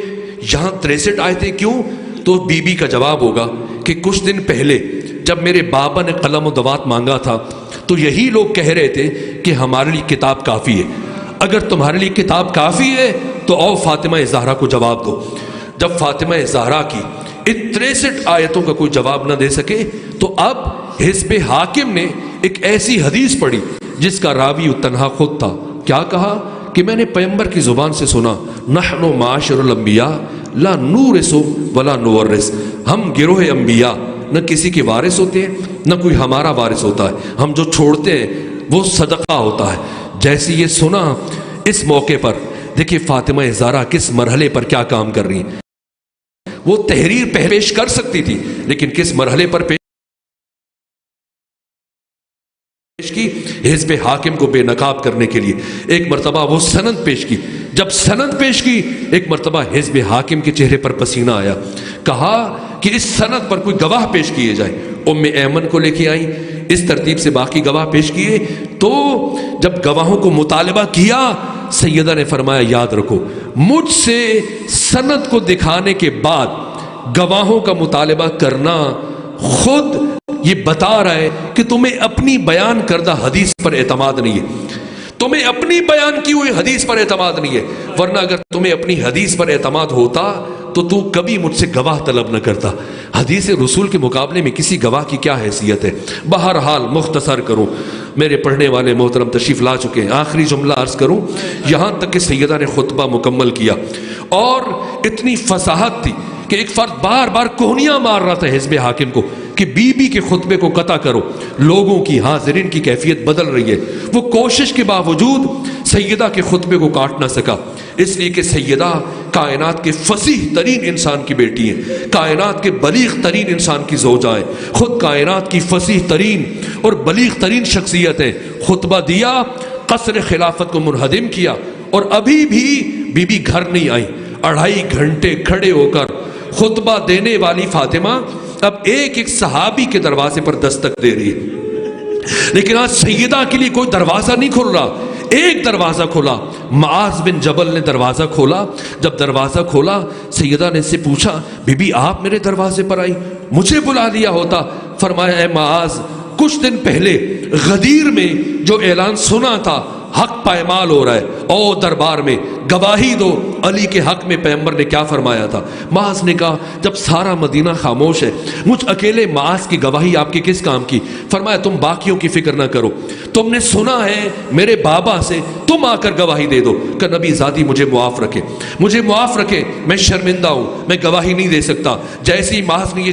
یہاں 63 آیتیں کیوں؟ تو بی بی کا جواب ہوگا کہ کچھ دن پہلے جب میرے بابا نے قلم و دوات مانگا تھا تو یہی لوگ کہہ رہے تھے کہ ہمارے لیے کتاب کافی ہے. اگر تمہارے لیے کتاب کافی ہے تو آؤ فاطمہ زہرا کو جواب دو. جب فاطمہ زہرا کی 63 آیتوں کا کوئی جواب نہ دے سکے تو اب حزب حاکم نے ایک ایسی حدیث پڑھی جس کا راوی تنہا خود تھا. کیا کہا کہ میں نے پیغمبر کی زبان سے سنا، نحن معاشر الانبیاء لا نورث ولا نورث، ہم گروہ انبیاء نہ کسی کے وارث ہوتے ہیں نہ کوئی ہمارا وارث ہوتا ہے، ہم جو چھوڑتے ہیں وہ صدقہ ہوتا ہے. جیسے یہ سنا اس موقع پر دیکھیے فاطمہ زہرا کس مرحلے پر کیا کام کر رہی ہیں. وہ تحریر پیش کر سکتی تھی، لیکن کس مرحلے پر پیش کی؟ حزب حاکم کو بے نقاب کرنے کے لیے ایک مرتبہ وہ سند پیش کی. جب سند پیش کی، ایک مرتبہ حزب حاکم کے چہرے پر پسینہ آیا. کہا کہ اس سند پر کوئی گواہ پیش کیے جائے. ام ایمن کو لے کے آئیں، اس ترتیب سے باقی گواہ پیش کیے. تو جب گواہوں کو مطالبہ کیا، سیدہ نے فرمایا یاد رکھو، مجھ سے سند کو دکھانے کے بعد گواہوں کا مطالبہ کرنا خود یہ بتا رہا ہے کہ تمہیں اپنی بیان کردہ حدیث پر اعتماد نہیں ہے، تمہیں اپنی بیان کی ہوئی حدیث پر اعتماد نہیں ہے. ورنہ اگر تمہیں اپنی حدیث پر اعتماد ہوتا تو کبھی مجھ سے گواہ طلب نہ کرتا. حدیث رسول کے مقابلے میں کسی گواہ کی کیا حیثیت ہے؟ بہرحال مختصر کروں، میرے پڑھنے والے محترم تشریف لا چکے ہیں، آخری جملہ عرض کروں. یہاں تک کہ سیدہ نے خطبہ مکمل کیا اور اتنی فصاحت تھی کہ ایک فرد بار بار کوہنیاں مار رہا تھا حزب حاکم کو کہ بی بی کے خطبے کو قطع کرو. لوگوں کی، حاضرین کی کیفیت بدل رہی ہے. وہ کوشش کے باوجود سیدہ کے خطبے کو کاٹ نہ سکا، اس لیے کہ سیدہ کائنات کے فصیح ترین انسان کی بیٹی ہیں، کائنات کے بلیغ ترین انسان کی زوجہ ہیں، خود کائنات کی فصیح ترین اور بلیغ ترین شخصیت ہیں. خطبہ دیا، قصر خلافت کو منہدم کیا، اور ابھی بھی بی بی گھر نہیں آئی. 2.5 گھنٹے کھڑے ہو کر خطبہ دینے والی فاطمہ اب ایک ایک صحابی کے دروازے پر دستک دے رہی ہے، لیکن آج سیدہ کے لیے کوئی دروازہ نہیں کھل رہا. ایک دروازہ کھولا، معاذ بن جبل نے دروازہ کھولا. جب دروازہ کھولا، سیدہ نے اس سے پوچھا بی بی آپ میرے دروازے پر آئی؟ مجھے بلا لیا ہوتا. فرمایا اے معاذ، کچھ دن پہلے غدیر میں جو اعلان سنا تھا حق پائمال ہو رہا ہے، او دربار میں گواہی دو علی کے حق میں پیغمبر نے کیا فرمایا تھا. معاذ نے کہا جب سارا مدینہ خاموش ہے، مجھ اکیلے معاذ کی گواہی آپ کے کس کام کی؟ فرمایا تم باقیوں کی فکر نہ کرو، تم نے سنا ہے میرے بابا سے، تم آ کر گواہی دے دو کہ نبی زادی مجھے معاف رکھے، مجھے معاف رکھے، میں شرمندہ ہوں، میں گواہی نہیں دے سکتا. جیسے ہی معاذ نے یہ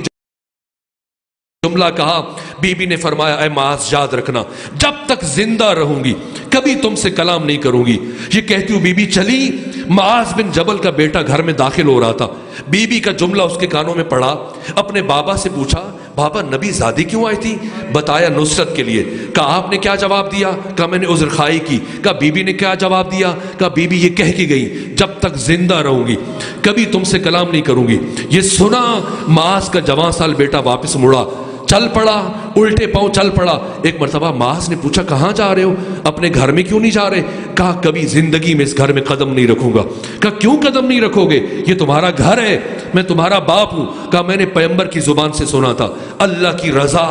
جملہ کہا، بی بی نے فرمایا اے معاذ یاد رکھنا، جب تک زندہ رہوں گی کبھی تم سے کلام نہیں کروں گی. یہ کہتی ہوں بی بی چلی. معاذ بن جبل کا بیٹا گھر میں داخل ہو رہا تھا. بی بی کا جملہ اس کے کانوں میں پڑا. اپنے بابا سے پوچھا بابا نبی زادی کیوں آئی تھی؟ بتایا نصرت کے لیے. کہا آپ نے کیا جواب دیا؟ کہا میں نے عذر خواہی کی. کہا بی بی نے کیا جواب دیا؟ کہا بی بی یہ کہہ کے گئی جب تک زندہ رہوں گی کبھی تم سے کلام نہیں کروں گی. یہ سنا معاذ کا جوان سال بیٹا واپس مڑا، چل پڑا، الٹے پاؤں چل پڑا. ایک مرتبہ معاذ نے پوچھا کہاں جا رہے ہو؟ اپنے گھر میں کیوں نہیں جا رہے؟ کہا کبھی زندگی میں اس گھر میں قدم نہیں رکھوں گا. کہا کیوں قدم نہیں رکھو گے؟ یہ تمہارا گھر ہے، میں تمہارا باپ ہوں. کہا میں نے پیغمبر کی زبان سے سنا تھا اللہ کی رضا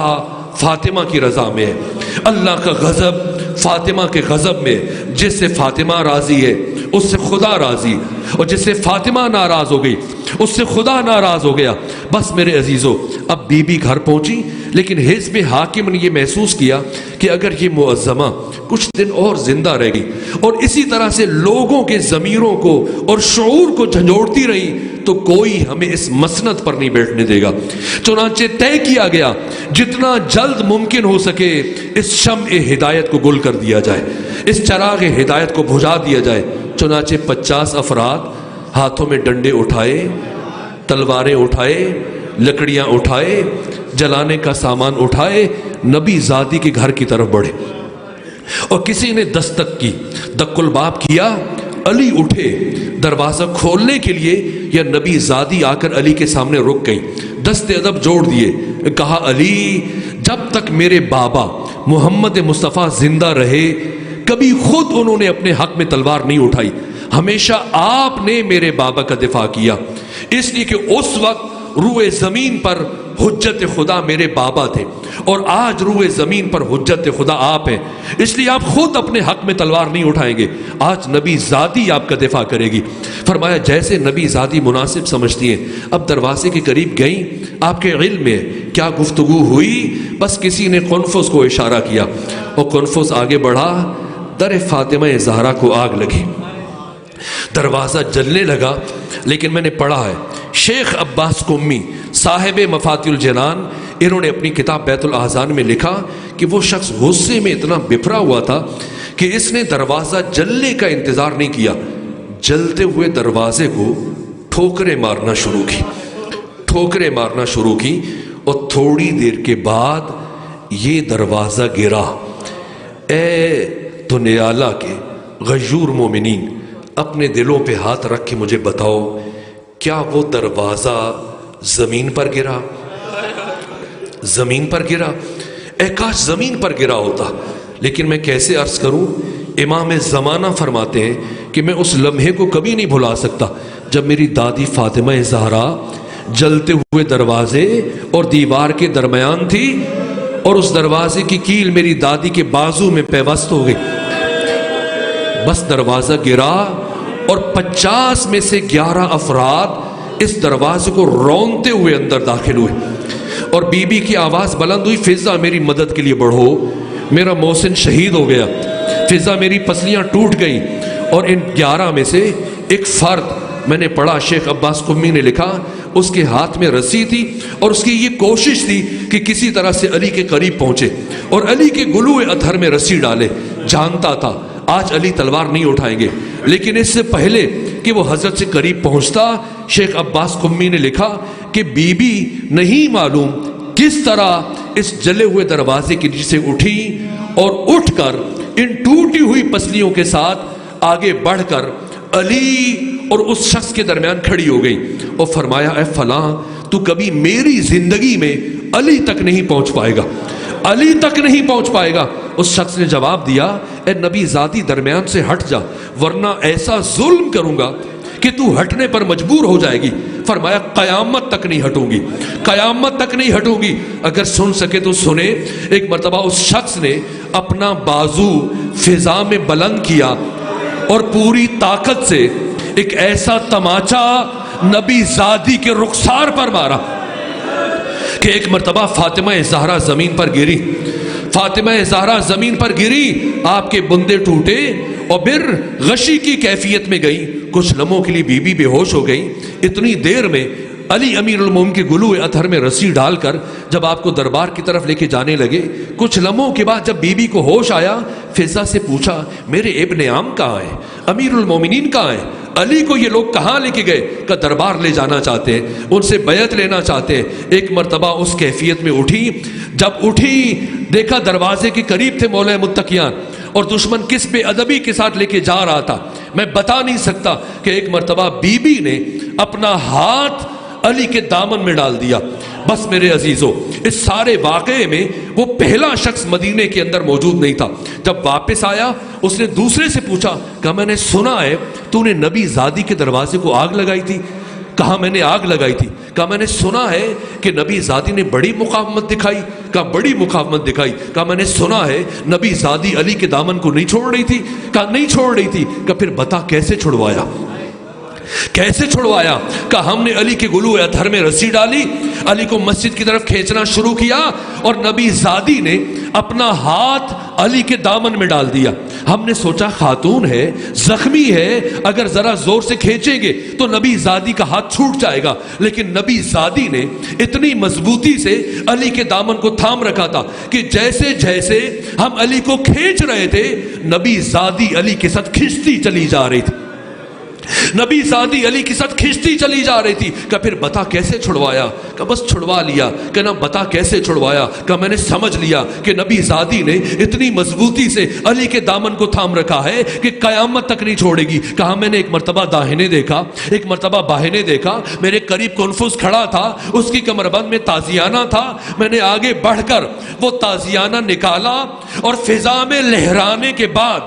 فاطمہ کی رضا میں ہے، اللہ کا غضب فاطمہ کے غضب میں. جس سے فاطمہ راضی ہے اس سے خدا راضی، اور جس سے فاطمہ ناراض ہو گئی اس سے خدا ناراض ہو گیا. بس میرے عزیزو، اب بی بی گھر پہنچی، لیکن حزب حاکم نے یہ محسوس کیا کہ اگر یہ معظمہ کچھ دن اور زندہ رہ گئی اور اسی طرح سے لوگوں کے ضمیروں کو اور شعور کو جھنجھوڑتی رہی تو کوئی ہمیں اس مسند پر نہیں بیٹھنے دے گا. چنانچہ طے کیا گیا جتنا جلد ممکن ہو سکے اس شمع ہدایت کو گل کر دیا جائے، اس چراغ ہدایت کو بجھا دیا جائے. چنانچہ 50 افراد ہاتھوں میں ڈنڈے اٹھائے، تلواریں اٹھائے، لکڑیاں اٹھائے، جلانے کا سامان اٹھائے، نبی زادی کے گھر کی طرف بڑھے. اور کسی نے دستک کی، دق الباب کیا. علی اٹھے دروازہ کھولنے کے لیے، یا نبی زادی آ کر علی کے سامنے رک گئی، دست ادب جوڑ دیے. کہا علی جب تک میرے بابا محمد مصطفیٰ زندہ رہے کبھی خود انہوں نے اپنے حق میں تلوار نہیں اٹھائی، ہمیشہ آپ نے میرے بابا کا دفاع کیا. اس لیے کہ اس وقت روئے زمین پر حجت خدا میرے بابا تھے اور آج روئے زمین پر حجت خدا آپ ہیں، اس لیے آپ خود اپنے حق میں تلوار نہیں اٹھائیں گے. آج نبی زادی آپ کا دفاع کرے گی. فرمایا جیسے نبی زادی مناسب سمجھتی ہیں. اب دروازے کے قریب گئیں، آپ کے علم میں کیا گفتگو ہوئی؟ بس کسی نے قنفذ کو اشارہ کیا اور قنفذ آگے بڑھا. در فاطمہ زہرا کو آگ لگی، دروازہ جلنے لگا. لیکن میں نے پڑھا ہے شیخ عباس قمی صاحب مفاتیح الجنان، انہوں نے اپنی کتاب بیت الاحزان میں لکھا کہ وہ شخص غصے میں اتنا بپھرا ہوا تھا کہ اس نے دروازہ جلنے کا انتظار نہیں کیا، جلتے ہوئے دروازے کو ٹھوکریں مارنا شروع کی. ٹھوکریں مارنا شروع کی اور تھوڑی دیر کے بعد یہ دروازہ گرا۔ اے دنیالا کے غیور مومنین، اپنے دلوں پہ ہاتھ رکھ کے مجھے بتاؤ، کیا وہ دروازہ زمین پر گرا؟ زمین پر گرا؟ اے کاش زمین پر گرا ہوتا، لیکن میں کیسے عرض کروں؟ امام زمانہ فرماتے ہیں کہ میں اس لمحے کو کبھی نہیں بھلا سکتا جب میری دادی فاطمہ زہرا جلتے ہوئے دروازے اور دیوار کے درمیان تھی اور اس دروازے کی کیل میری دادی کے بازو میں پیوست ہو گئی۔ بس دروازہ گرا اور 50 میں سے 11 افراد اس دروازے کو رونتے ہوئے اندر داخل ہوئے، اور بی بی کی آواز بلند ہوئی، فضا میری مدد کے لیے بڑھو، میرا محسن شہید ہو گیا، فضا میری پسلیاں ٹوٹ گئی۔ اور ان 11 میں سے ایک فرد، میں نے پڑھا شیخ عباس قمی نے لکھا، اس کے ہاتھ میں رسی تھی اور اس کی یہ کوشش تھی کہ کسی طرح سے علی کے قریب پہنچے اور علی کے گلوئے اطہر میں رسی ڈالے۔ جانتا تھا آج علی تلوار نہیں اٹھائیں گے، لیکن اس سے پہلے کہ وہ حضرت سے قریب پہنچتا، شیخ عباس قمی نے لکھا کہ بی بی نہیں معلوم کس طرح اس جلے ہوئے دروازے کے نیچے سے اٹھی اور اٹھ کر ان ٹوٹی ہوئی پسلیوں کے ساتھ آگے بڑھ کر علی اور اس شخص کے درمیان کھڑی ہو گئی اور فرمایا، اے فلاں، تو کبھی میری زندگی میں علی تک نہیں پہنچ پائے گا، علی تک نہیں پہنچ پائے گا۔ اس شخص نے جواب دیا، اے نبی زادی درمیان سے ہٹ جا، ورنہ ایسا ظلم کروں گا کہ تو ہٹنے پر مجبور ہو جائے گی۔ فرمایا، قیامت تک نہیں ہٹوں گی، قیامت تک نہیں ہٹوں گی۔ اگر سن سکے تو سنے، ایک مرتبہ اس شخص نے اپنا بازو فضا میں بلند کیا اور پوری طاقت سے ایک ایسا تماچا نبی زادی کے رخسار پر مارا کہ ایک مرتبہ فاطمہ زہرا زمین پر گری، فاطمہ زہرا زمین پر گری، آپ کے بندے ٹوٹے اور پھر غشی کی کیفیت میں گئی۔ کچھ لمحوں کے لیے بی بی بے ہوش ہو گئی۔ اتنی دیر میں علی امیر المومنین کے گلوئے اطہر میں رسی ڈال کر جب آپ کو دربار کی طرف لے کے جانے لگے، کچھ لمحوں کے بعد جب بی بی کو ہوش آیا، فضا سے پوچھا، میرے ابن عام کہاں ہیں؟ امیر المومنین کہاں ہیں؟ علی کو یہ لوگ کہاں لے کے گئے؟ کہ دربار لے جانا چاہتے ہیں، ان سے بیعت لینا چاہتے ہیں۔ ایک مرتبہ اس کیفیت میں اٹھی، جب اٹھی دیکھا دروازے کے قریب تھے مولا متقیان، اور دشمن کس بے ادبی کے ساتھ لے کے جا رہا تھا میں بتا نہیں سکتا، کہ ایک مرتبہ بی بی نے اپنا ہاتھ علی کے دامن میں ڈال دیا۔ بس میرے عزیزو، اس سارے واقعے میں وہ پہلا شخص مدینے کے اندر موجود نہیں تھا۔ جب واپس آیا، اس نے دوسرے سے پوچھا کہ میں نے سنا ہے تو نے نبی زادی کے دروازے کو آگ لگائی تھی۔ کہا میں نے آگ لگائی تھی۔ کہا میں نے سنا ہے کہ نبی زادی نے بڑی مقاومت دکھائی۔ کہا بڑی مقاومت دکھائی۔ کہا میں نے سنا ہے نبی زادی علی کے دامن کو نہیں چھوڑ رہی تھی۔ کہا نہیں چھوڑ رہی تھی۔ کہا پھر بتا کیسے چھڑوایا؟ کیسے چھڑوایا؟ کہا ہم نے علی کے گلوئے اطہر میں رسی ڈالی، علی کو مسجد کی طرف کھینچنا شروع کیا اور نبی زادی نے اپنا ہاتھ علی کے دامن میں ڈال دیا۔ ہم نے سوچا خاتون ہے، زخمی ہے، اگر ذرا زور سے کھینچیں گے تو نبی زادی کا ہاتھ چھوٹ جائے گا، لیکن نبی زادی نے اتنی مضبوطی سے علی کے دامن کو تھام رکھا تھا کہ جیسے جیسے ہم علی کو کھینچ رہے تھے، نبی زادی علی کے ساتھ کھنچتی چلی جا رہی تھی، نبی زادی علی کے ساتھ کھنچتی چلی جا رہی تھی۔ کہ پھر بتا کیسے چھڑوایا؟ کہ بس چھڑوا لیا۔ کہ نہ بتا کیسے چھڑوایا؟ کہ میں نے سمجھ لیا کہ نبی زادی نے اتنی مضبوطی سے علی کے دامن کو تھام رکھا ہے کہ قیامت تک نہیں چھوڑے گی۔ کہا میں نے ایک مرتبہ داہنے دیکھا، ایک مرتبہ بائیں دیکھا، میرے قریب کنفوس کھڑا تھا، اس کی کمر بند میں تازیانہ تھا، میں نے آگے بڑھ کر وہ تازیانہ نکالا اور فضا میں لہرانے کے بعد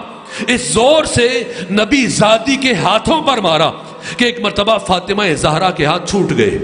اس زور سے نبی زادی کے ہاتھوں پر مارا کہ ایک مرتبہ فاطمہ زہرا کے ہاتھ چھوٹ گئے۔